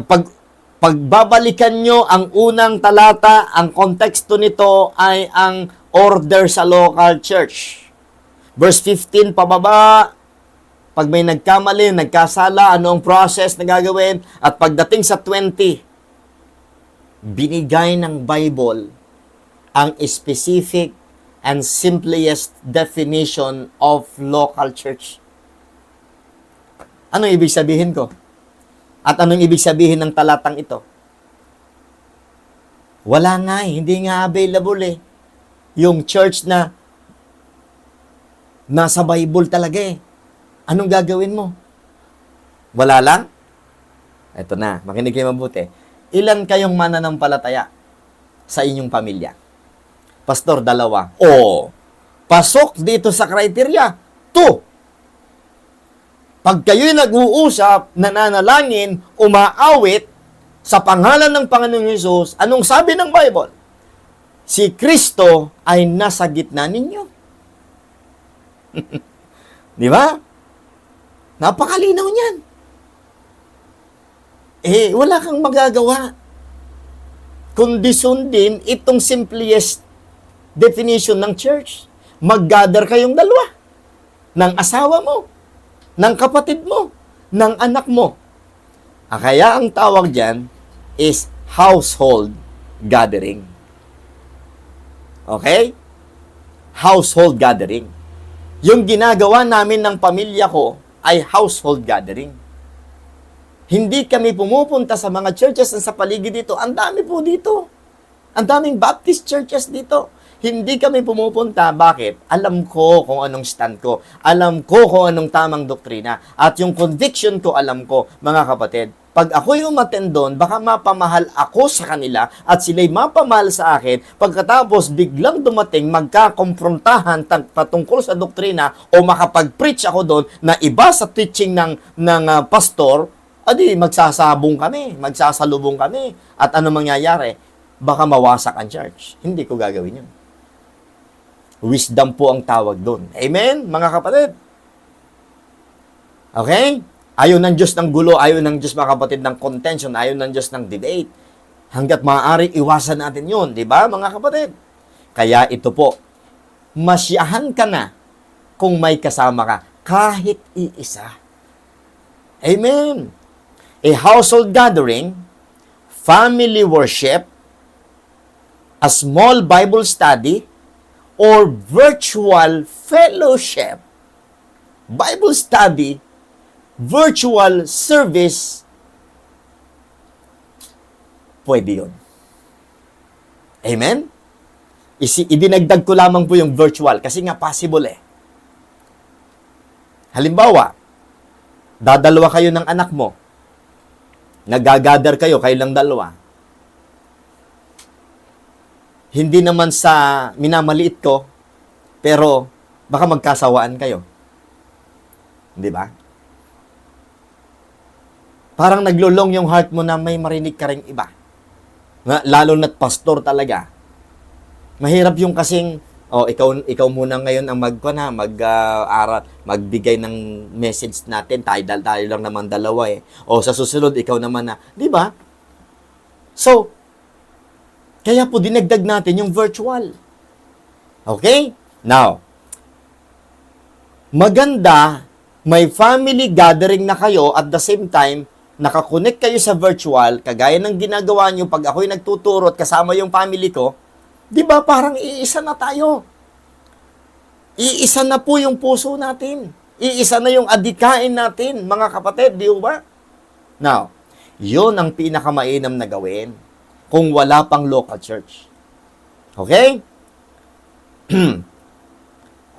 pagbabalikan nyo ang unang talata, ang konteksto nito ay ang order sa local church. Verse 15 pababa, pag may nagkamali, nagkasala, ano ang process na gagawin? At pagdating sa 20, binigay ng Bible ang specific and simplest definition of local church. Ano ibig sabihin ko? At anong ibig sabihin ng talatang ito? Wala nga hindi nga available yung church na nasa Bible talaga Anong gagawin mo? Wala lang? Ito na, makinig kayo mabuti. Ilan kayong mananampalataya sa inyong pamilya? Pastor, 2. Pasok dito sa criteria. 2. Pag kayo'y nag-uusap, nananalangin, umaawit sa pangalan ng Panginoong Hesus, anong sabi ng Bible? Si Kristo ay nasa gitna ninyo. Di ba? Napakalinaw niyan. Wala kang magagawa. Kundi sundin itong simplest definition ng church. Mag-gather kayong dalawa. Ng asawa mo. Ng kapatid mo. Ng anak mo. Kaya ang tawag dyan is household gathering. Okay? Household gathering. Yung ginagawa namin ng pamilya ko ay household gathering. Hindi kami pumupunta sa mga churches na sa paligid dito. Ang dami po dito. Ang daming Baptist churches dito. Hindi kami pumupunta. Bakit? Alam ko kung anong stand ko. Alam ko kung anong tamang doktrina. At yung conviction ko, alam ko, mga kapatid. Pag ako'y umattend doon, baka mapamahal ako sa kanila at sila'y mapamahal sa akin. Pagkatapos biglang dumating, magkakomprontahan patungkol sa doktrina o makapag-preach ako doon na iba sa teaching ng pastor, adi magsasabong kami, magsasalubong kami. At ano mangyayari? Baka mawasak ang church. Hindi ko gagawin yun. Wisdom po ang tawag doon. Amen, mga kapatid? Okay? Ayaw ng Diyos ng gulo, ayaw ng Diyos mga kapatid ng contention, ayaw ng Diyos ng debate. Hanggat maaari, iwasan natin yun. Di ba, mga kapatid? Kaya ito po, masyahan ka na kung may kasama ka, kahit iisa. Amen. A household gathering, family worship, a small Bible study, or virtual fellowship. Bible study, virtual service, pwede yun. Amen? Idinagdag ko lamang po yung virtual kasi nga possible Halimbawa, dadalawa kayo ng anak mo. Nagagather kayo lang dalawa. Hindi naman sa minamaliit ko, pero baka magkasawaan kayo. Di ba? Parang naglulong yung heart mo na may marinig ka ring iba. Lalo na't pastor talaga. Mahirap yung kasing, ikaw muna ngayon ang mag-aral, magbigay ng message natin. Tayo lang naman dalawa sa susunod, ikaw naman na. Di ba? So, kaya po dinagdag natin yung virtual. Okay? Now, maganda, may family gathering na kayo at the same time, nakakonect kayo sa virtual, kagaya ng ginagawa nyo pag ako'y nagtuturo at kasama yung family ko, di ba parang iisa na tayo? Iisa na po yung puso natin. Iisa na yung adikain natin, mga kapatid, di ba? Now, yun ang pinakamainam na gawin kung wala pang local church. Okay?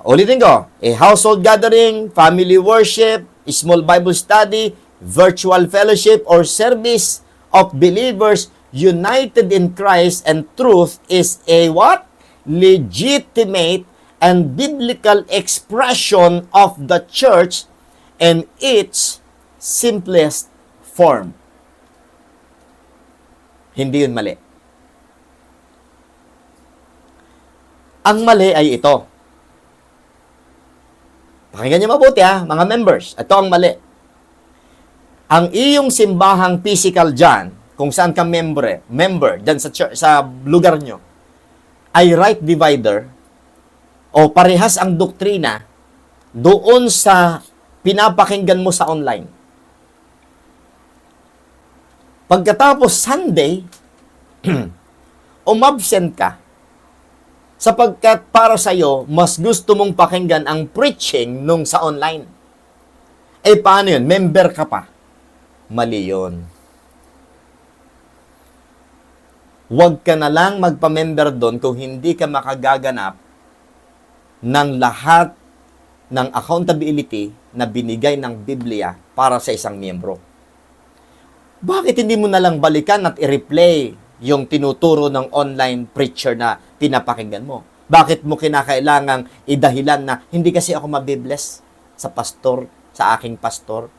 Ulitin ko, a household gathering, family worship, small Bible study, virtual fellowship, or service of believers united in Christ and truth is a what? Legitimate and biblical expression of the church in its simplest form. Hindi yun mali. Ang mali ay ito. Pakinggan niyo mabuti mga members. Ito ang mali. Ang iyong simbahang physical dyan, kung saan ka member dyan sa, church, sa lugar nyo, ay right divider o parehas ang doktrina doon sa pinapakinggan mo sa online. Pagkatapos Sunday, umabsent ka sapagkat para sa iyo, mas gusto mong pakinggan ang preaching nung sa online. Eh, paano yun? Member ka pa. Mali yun. Huwag ka na lang magpa-member doon kung hindi ka makagaganap ng lahat ng accountability na binigay ng Biblia para sa isang miyembro. Bakit hindi mo na lang balikan at i-replay yung tinuturo ng online preacher na pinapakinggan mo? Bakit mo kinakailangang idahilan na hindi kasi ako mabibless sa pastor, sa aking pastor?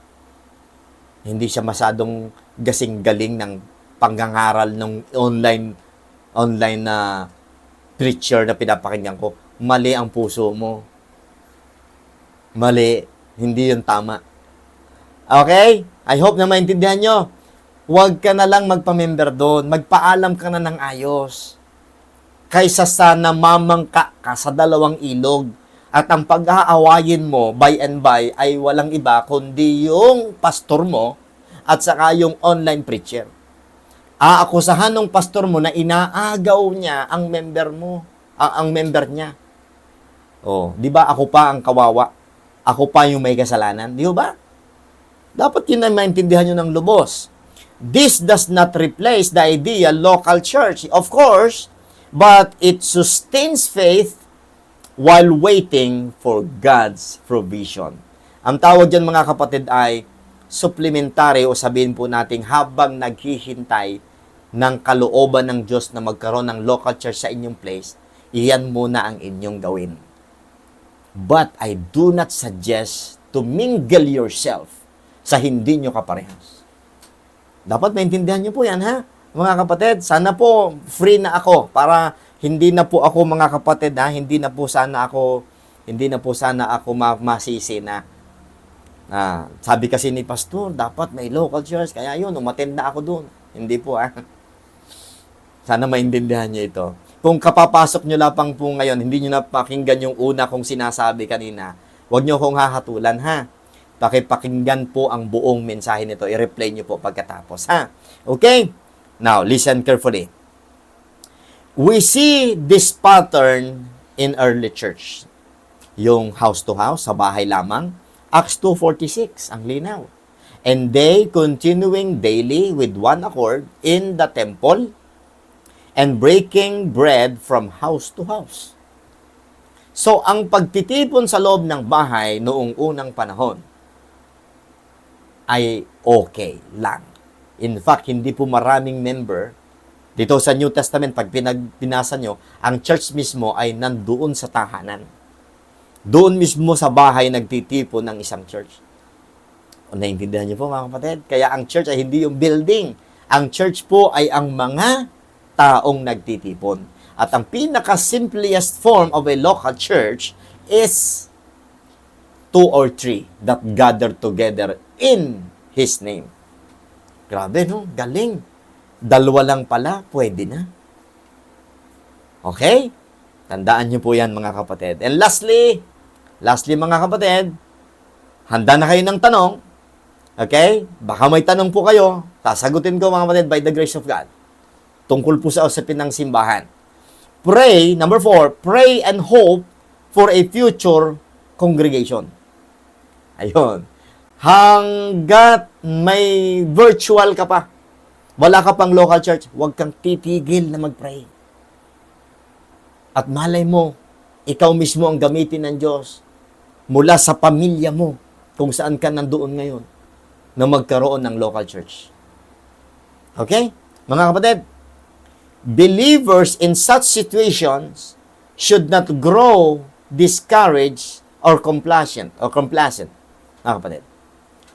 Hindi siya masyadong gasing galing ng panggangaral ng online na preacher na pinapakinggan ko. Mali ang puso mo. Mali. Hindi yun tama. Okay? I hope na maintindihan nyo. Huwag ka na lang magpa-member doon. Magpaalam ka na ng ayos. Kaysa sa namamangka ka sa dalawang ilog. At ang pag-aawayin mo by and by ay walang iba kundi yung pastor mo at saka yung online preacher. Aakusahan ng pastor mo na inaagaw niya ang member mo, ang member niya. Oh, 'di ba ako pa ang kawawa? Ako pa yung may kasalanan, 'di ba? Dapat yun na maintindihan niyo ng lubos. This does not replace the ideal local church, of course, but it sustains faith while waiting for God's provision. Ang tawag dyan mga kapatid ay supplementary o sabihin po natin habang naghihintay ng kalooban ng Diyos na magkaroon ng local church sa inyong place, iyan muna ang inyong gawin. But I do not suggest to mingle yourself sa hindi nyo kaparehas. Dapat maintindihan nyo po yan, ha? Mga kapatid, sana po free na ako para hindi na po ako mga kapatid, ha? Hindi na po sana ako masisi na sabi kasi ni pastor, dapat may local church, kaya yun, umattend na ako doon. Hindi po, ha? Sana maintindihan niyo ito. Kung kapapasok nyo lapang po ngayon, hindi nyo napakinggan yung una kong sinasabi kanina, huwag nyo kong hahatulan, ha? Pakipakinggan po ang buong mensahe nito. I-replay nyo po pagkatapos, ha? Okay? Now, listen carefully. We see this pattern in early church. Yung house to house, sa bahay lamang. Acts 2:46, ang linaw. And they continuing daily with one accord in the temple and breaking bread from house to house. So, ang pagtitipon sa loob ng bahay noong unang panahon ay okay lang. In fact, hindi po maraming member. Dito sa New Testament, pag pinasa nyo, ang church mismo ay nandoon sa tahanan. Doon mismo sa bahay nagtitipon ng isang church. O, naiintindihan nyo po mga kapatid? Kaya ang church ay hindi yung building. Ang church po ay ang mga taong nagtitipon. At ang pinaka-simplest form of a local church is 2 or 3 that gather together in His name. Grabe, no? Galing. 2 lang pala, pwede na. Okay? Tandaan nyo po yan, mga kapatid. And lastly mga kapatid, handa na kayo ng tanong. Okay? Baka may tanong po kayo. Sasagutin ko, mga kapatid, by the grace of God. Tungkol po sa usapin ng simbahan. Pray, number 4, pray and hope for a future congregation. Ayun. Hanggat may virtual ka pa, wala ka pang local church, huwag kang titigil na mag-pray. At malay mo, ikaw mismo ang gamitin ng Diyos mula sa pamilya mo, kung saan ka nandoon ngayon, na magkaroon ng local church. Okay? Mga kapatid, believers in such situations should not grow discouraged or complacent. Mga kapatid.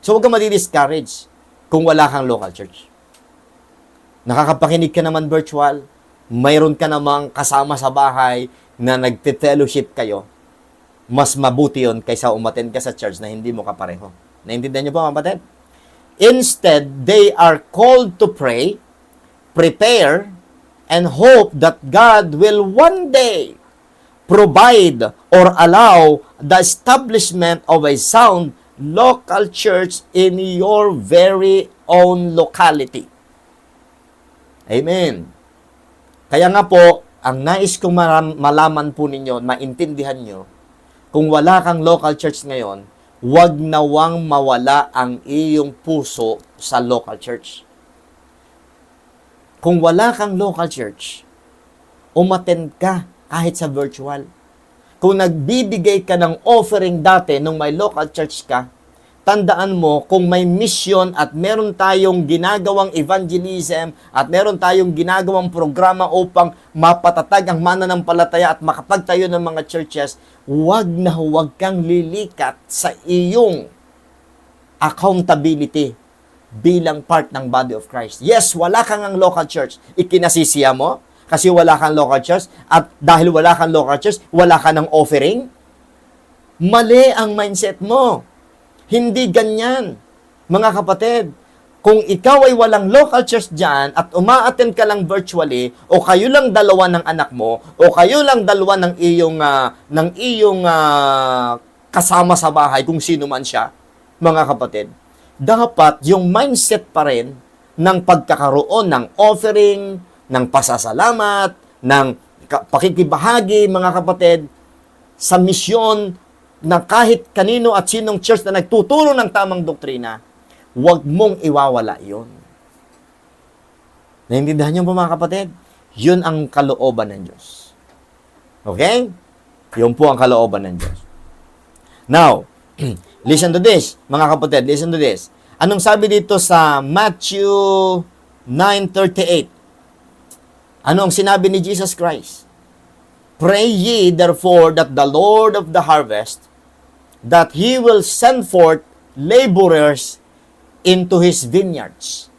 So, huwag kang madi-discourage kung wala kang local church. Nakakapakinig ka naman virtual, mayroon ka namang kasama sa bahay na nagpe-fellowship kayo, mas mabuti yun kaysa umattend ka sa church na hindi mo kapareho. Naintindihan niyo po, mga kapatid? Instead, they are called to pray, prepare, and hope that God will one day provide or allow the establishment of a sound local church in your very own locality. Amen. Kaya nga po, ang nais kong malaman po ninyo, maintindihan nyo, kung wala kang local church ngayon, huwag nawang mawala ang iyong puso sa local church. Kung wala kang local church, umattend ka kahit sa virtual. Kung nagbibigay ka ng offering dati nung may local church ka, tandaan mo kung may mission at meron tayong ginagawang evangelism at meron tayong ginagawang programa upang mapatatag ang mananampalataya at makapagtayo ng mga churches, huwag na huwag kang lilikat sa iyong accountability bilang part ng body of Christ. Yes, wala kang ang local church. Ikinasisiya mo kasi wala kang local church at dahil wala kang local church, wala ka ng offering. Mali ang mindset mo. Hindi ganyan. Mga kapatid, kung ikaw ay walang local church dyan at umaattend ka lang virtually o kayo lang dalawa ng anak mo o kayo lang dalawa ng iyong kasama sa bahay kung sino man siya, mga kapatid, dapat yung mindset pa rin ng pagkakaroon ng offering, ng pasasalamat, ng pakikibahagi, mga kapatid, sa misyon na kahit kanino at sinong church na nagtuturo ng tamang doktrina, huwag mong iwawala yun. Naintindihan niyo po mga kapatid? Yun ang kalooban ng Diyos. Okay? Yun po ang kalooban ng Diyos. Now, listen to this, mga kapatid, listen to this. Anong sabi dito sa Matthew 9:38? Anong sinabi ni Jesus Christ? Pray ye therefore that the Lord of the harvest, that He will send forth laborers into His vineyards.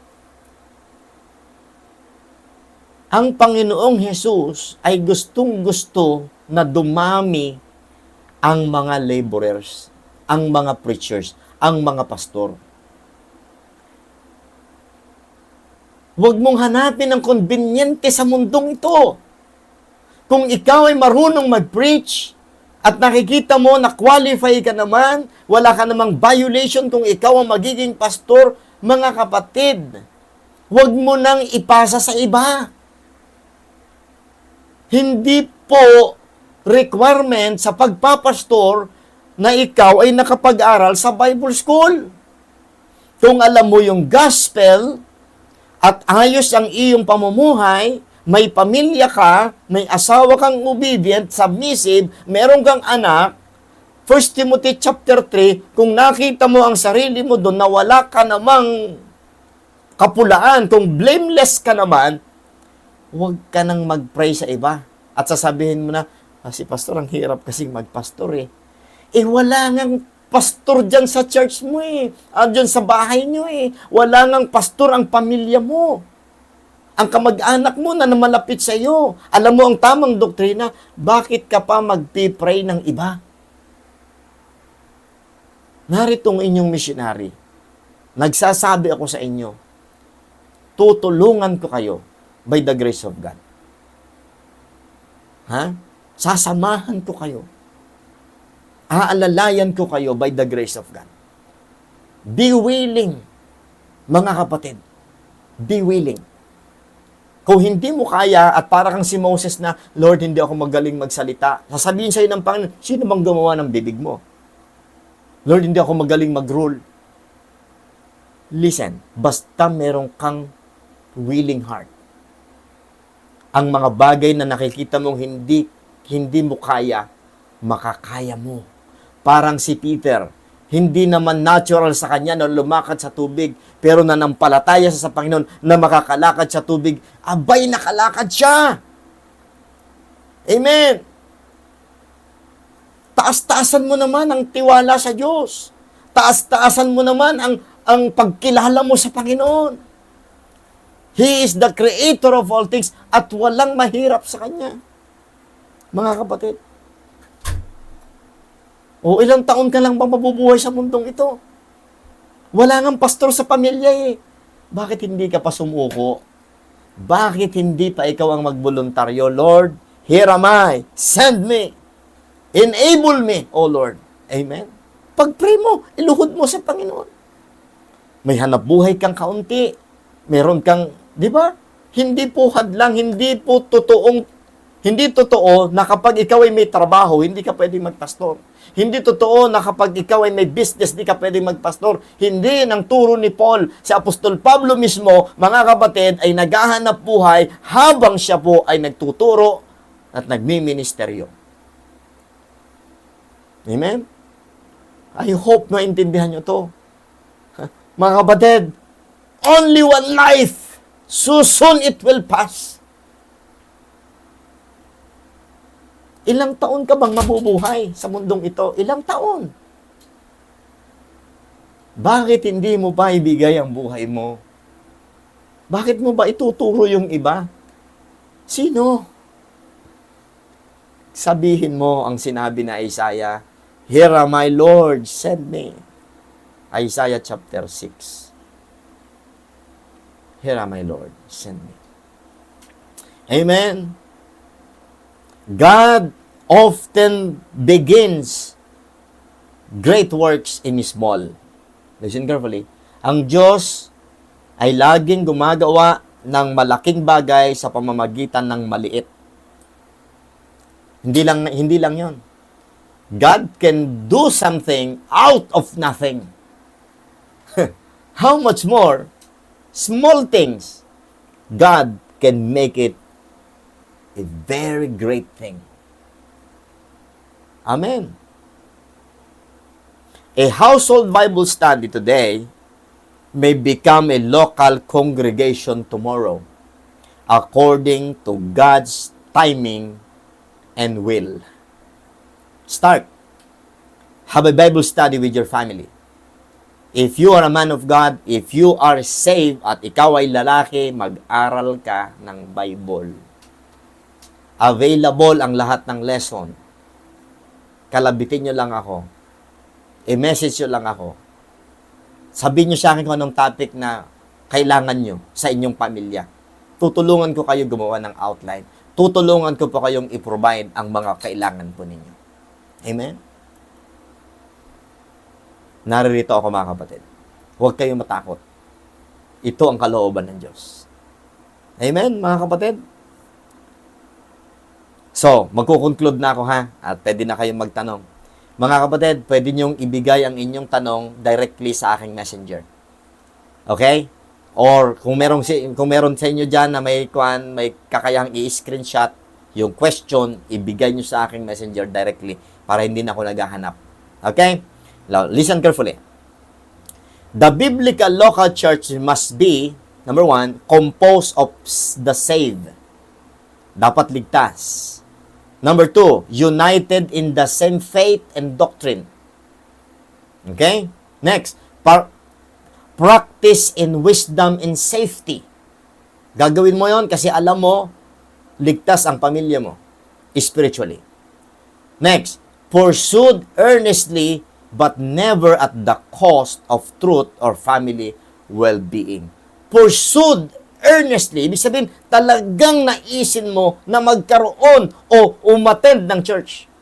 Ang Panginoong Hesus ay gustong-gusto na dumami ang mga laborers, ang mga preachers, ang mga pastor. Huwag mong hanapin ang konbinyente sa mundong ito. Kung ikaw ay marunong mag-preach, at nakikita mo na qualify ka naman, wala ka namang violation kung ikaw ang magiging pastor, mga kapatid, huwag mo nang ipasa sa iba. Hindi po requirement sa pagpapastor na ikaw ay nakapag-aral sa Bible School. Kung alam mo yung gospel at ayos ang iyong pamumuhay, may pamilya ka, may asawa kang obedient, submissive, meron kang anak, 1 Timothy chapter 3, kung nakita mo ang sarili mo doon na wala ka namang kapulaan, kung blameless ka naman, huwag ka nang mag-pray sa iba. At sasabihin mo na, si pastor, ang hirap kasing magpastor eh. Wala ngang pastor dyan sa church mo eh. Dyan sa bahay nyo eh. Wala ngang pastor ang pamilya mo. Ang kamag-anak mo na malapit sa iyo. Alam mo ang tamang doktrina, bakit ka pa magpipray ng iba? Narito ang inyong missionary. Nagsasabi ako sa inyo, tutulungan ko kayo by the grace of God. Sasamahan ko kayo. Aalalayan ko kayo by the grace of God. Be willing, mga kapatid. Be willing. Kung hindi mo kaya at para kang si Moses na, Lord, hindi ako magaling magsalita, sasabihin sa'yo ng Panginoon, sino bang gumawa ng bibig mo? Lord, hindi ako magaling mag-rule. Listen, basta meron kang willing heart. Ang mga bagay na nakikita mong hindi mo kaya, makakaya mo. Parang si Peter, hindi naman natural sa kanya na lumakad sa tubig, pero nanampalataya sa Panginoon na makakalakad sa tubig, abay nakalakad siya. Amen. Taas-taasan mo naman ang tiwala sa Diyos. Taas-taasan mo naman ang pagkilala mo sa Panginoon. He is the creator of all things at walang mahirap sa Kanya. Mga kapatid, o ilang taon ka lang bang mabubuhay sa mundong ito? Wala ngang pastor sa pamilya eh. Bakit hindi ka pa sumuko? Bakit hindi pa ikaw ang magboluntaryo? Lord, here am I. Send me. Enable me, O Lord. Amen. Pag-pray mo, iluhod mo sa Panginoon. May hanap buhay kang kaunti. Meron kang, di ba? Hindi po hadlang, hindi totoo na kapag ikaw ay may trabaho, hindi ka pwedeng magpastor. Hindi totoo na kapag ikaw ay may business, hindi ka pwedeng magpastor. Hindi ng turo ni Paul. Si Apostol Pablo mismo, mga kapatid, ay naghahanap buhay habang siya po ay nagtuturo at nagmiministeryo. Amen? I hope maintindihan nyo to. Mga kapatid, only one life. So soon it will pass. Ilang taon ka bang mabubuhay sa mundong ito? Ilang taon? Bakit hindi mo pa ibigay ang buhay mo? Bakit mo ba ituturo yung iba? Sino? Sabihin mo ang sinabi na Isaiah, "Here am I, Lord, send me." Isaiah chapter 6. Here am I, Lord, send me. Amen. God often begins great works in small. Listen carefully. Ang Diyos ay laging gumagawa ng malaking bagay sa pamamagitan ng maliit. Hindi lang 'yon. God can do something out of nothing. How much more small things God can make it a very great thing. Amen. A household Bible study today may become a local congregation tomorrow according to God's timing and will. Start. Have a Bible study with your family. If you are a man of God, if you are saved at ikaw ay lalaki, mag-aral ka ng Bible. Available ang lahat ng lesson. Kalabitin nyo lang ako. I-message nyo lang ako. Sabihin nyo sa akin kung anong topic na kailangan nyo sa inyong pamilya. Tutulungan ko kayo gumawa ng outline. Tutulungan ko po kayong i-provide ang mga kailangan po ninyo. Amen? Naririto ako mga kapatid. Huwag kayong matakot. Ito ang kalooban ng Diyos. Amen, mga kapatid? So, magkukonclude na ako ha, at pwede na kayong magtanong. Mga kapatid, pwede niyong ibigay ang inyong tanong directly sa aking messenger. Okay? Or kung meron sa inyo dyan na may kakayahang i-screenshot yung question, ibigay niyo sa aking messenger directly para hindi na ako naghahanap. Okay? Now, listen carefully. The biblical local church must be, number 1, composed of the saved. Dapat ligtas. Number 2, united in the same faith and doctrine. Okay? Next, practice in wisdom and safety. Gagawin mo yon kasi alam mo, ligtas ang pamilya mo, spiritually. Next, pursued earnestly but never at the cost of truth or family well-being. Pursued earnestly, ibig sabihin, talagang naisin mo na magkaroon o umattend ng church.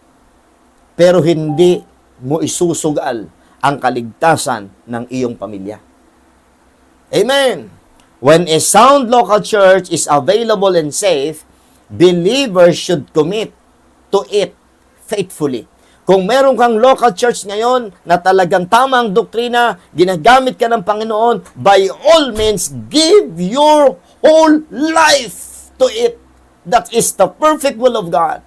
Pero hindi mo isusugal ang kaligtasan ng iyong pamilya. Amen. When a sound local church is available and safe, believers should commit to it faithfully. Kung meron kang local church ngayon na talagang tama ang doktrina, ginagamit ka ng Panginoon, by all means, give your whole life to it. That is the perfect will of God.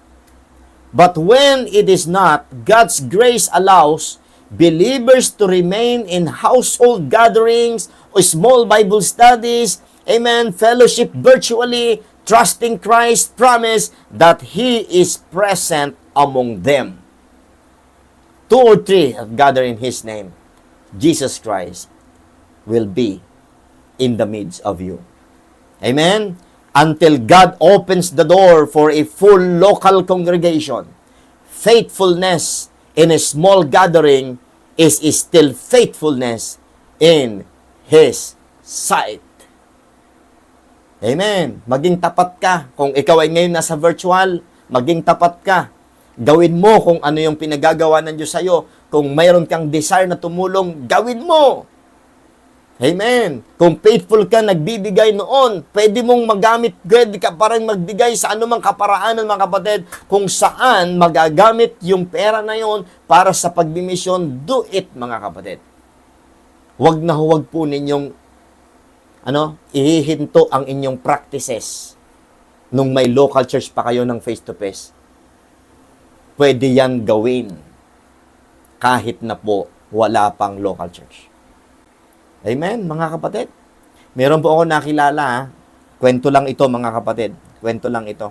But when it is not, God's grace allows believers to remain in household gatherings or small Bible studies, amen, fellowship virtually, trusting Christ's promise that He is present among them. 2 or 3 have gathered in His name, Jesus Christ will be in the midst of you. Amen? Until God opens the door for a full local congregation, faithfulness in a small gathering is still faithfulness in His sight. Amen. Maging tapat ka. Kung ikaw ay ngayon nasa virtual, maging tapat ka. Gawin mo kung ano yung pinagagawa ng Diyos sa'yo. Kung mayroon kang desire na tumulong, gawin mo. Amen. Kung faithful ka, nagbibigay noon, pwede mong magamit, pwede ka pa rin magbigay sa anumang kaparaanan, mga kapatid, kung saan magagamit yung pera na yon para sa pagbimisyon, do it, mga kapatid. Huwag na huwag po ninyong ihihinto ang inyong practices nung may local church pa kayo ng face-to-face. Pwede yan gawin kahit na po wala pang local church. Amen, mga kapatid. Meron po ako nakilala, kwento lang ito, mga kapatid. Kwento lang ito.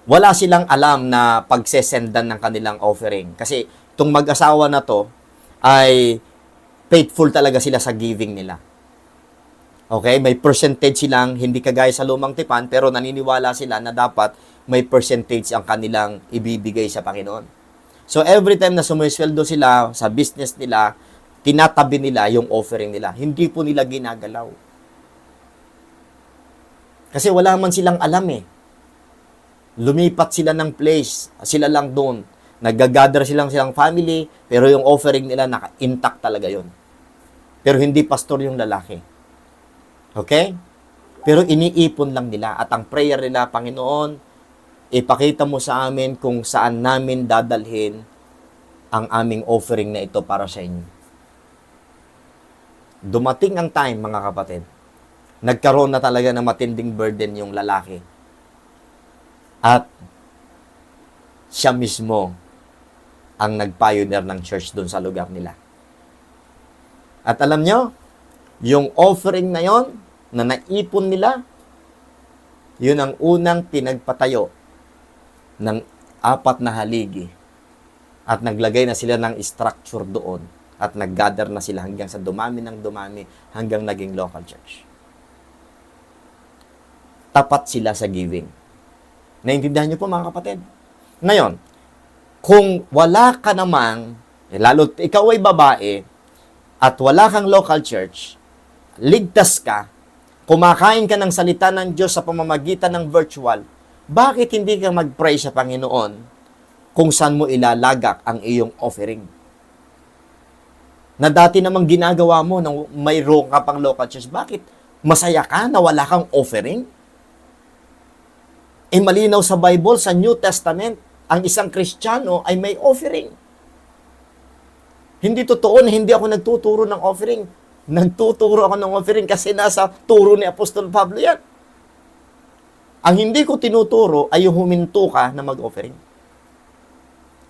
Wala silang alam na pagsesendan ng kanilang offering. Kasi itong mag-asawa na to ay faithful talaga sila sa giving nila. Okay, may percentage silang, hindi kagaya sa lumang tipan, pero naniniwala sila na dapat may percentage ang kanilang ibibigay sa Panginoon. So, every time na sumisweldo sila sa business nila, tinatabi nila yung offering nila. Hindi po nila ginagalaw. Kasi wala man silang alam eh. Lumipat sila ng place, sila lang doon. Nag-gather silang family, pero yung offering nila, naka-intact talaga yon. Pero hindi pastor yung lalaki. Okay? Pero iniipon lang nila at ang prayer nila, Panginoon, ipakita mo sa amin kung saan namin dadalhin ang aming offering na ito para sa inyo. Dumating ang time, mga kapatid, nagkaroon na talaga ng matinding burden yung lalaki. At siya mismo ang nag-pioneer ng church doon sa lugar nila. At alam nyo, yung offering na yon na naipon nila, yun ang unang pinagpatayo ng 4 na haligi. At naglagay na sila ng structure doon. At nag-gather na sila hanggang sa dumami ng dumami hanggang naging local church. Tapat sila sa giving. Naintindihan niyo po, mga kapatid? Ngayon, kung wala ka namang, lalo ikaw ay babae, at wala kang local church, ligtas ka, kumakain ka ng salita ng Diyos sa pamamagitan ng virtual, bakit hindi ka mag-pray sa Panginoon kung saan mo ilalagak ang iyong offering? Na dati namang ginagawa mo nang mayroon ka pang local church, bakit masaya ka na wala kang offering? Malinaw sa Bible, sa New Testament, ang isang Kristiyano ay may offering. Hindi totoo na hindi ako nagtuturo ng offering. Nagtuturo ako ng offering kasi nasa turo ni Apostol Pablo yan. Ang hindi ko tinuturo ay yung huminto ka na mag-offering.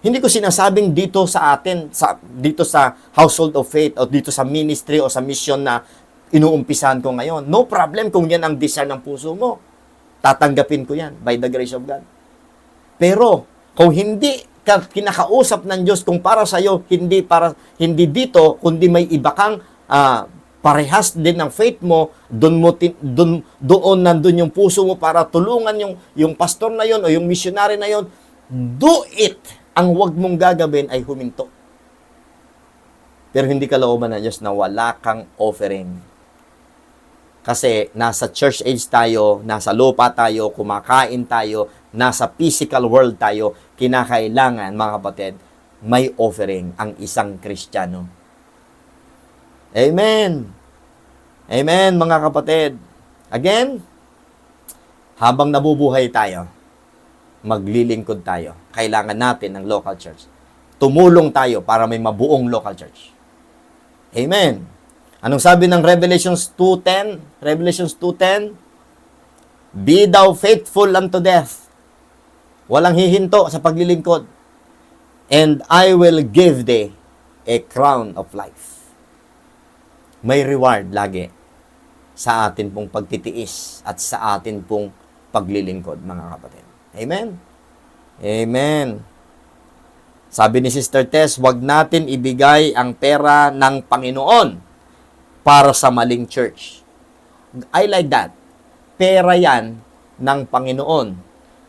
Hindi ko sinasabing dito sa atin, dito sa household of faith o dito sa ministry o sa mission na inuumpisahan ko ngayon. No problem kung yan ang desire ng puso mo. Tatanggapin ko yan by the grace of God. Pero kung hindi ka kinakausap ng Diyos, kung para sa iyo hindi dito kundi may iba kang parehas din ng faith mo, doon nandun yung puso mo para tulungan yung pastor na yon o yung missionary na yon, do it. Ang wag mong gagawin ay huminto. Pero hindi kalooban ng Diyos na wala kang offering. Kasi nasa church age tayo, nasa lupa tayo, kumakain tayo, nasa physical world tayo, kinakailangan, mga kapatid, may offering ang isang Kristiyano. Amen. Amen, mga kapatid. Again, habang nabubuhay tayo, maglilingkod tayo. Kailangan natin ng local church. Tumulong tayo para may mabuong local church. Amen. Anong sabi ng Revelations 2:10? Revelations 2:10, be thou faithful unto death. Walang hihinto sa paglilingkod. And I will give thee a crown of life. May reward lagi sa atin pong pagtitiis at sa atin pong paglilingkod, mga kapatid. Amen? Amen. Sabi ni Sister Tess, wag natin ibigay ang pera ng Panginoon para sa maling church. I like that. Pera yan ng Panginoon.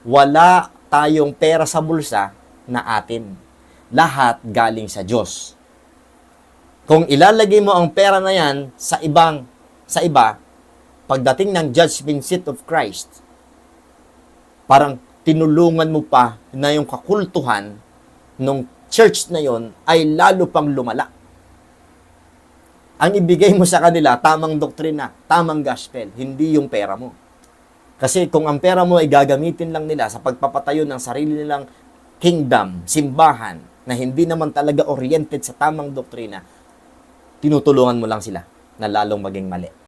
Wala tayong pera sa bulsa na atin. Lahat galing sa Diyos. Kung ilalagay mo ang pera na yan sa iba, pagdating ng judgment seat of Christ, parang tinulungan mo pa na yung kakultuhan ng church na yon ay lalo pang lumala. Ang ibigay mo sa kanila, tamang doktrina, tamang gospel, hindi yung pera mo. Kasi kung ang pera mo ay gagamitin lang nila sa pagpapatayo ng sarili nilang kingdom, simbahan, na hindi naman talaga oriented sa tamang doktrina, tinutulungan mo lang sila na lalong maging mali.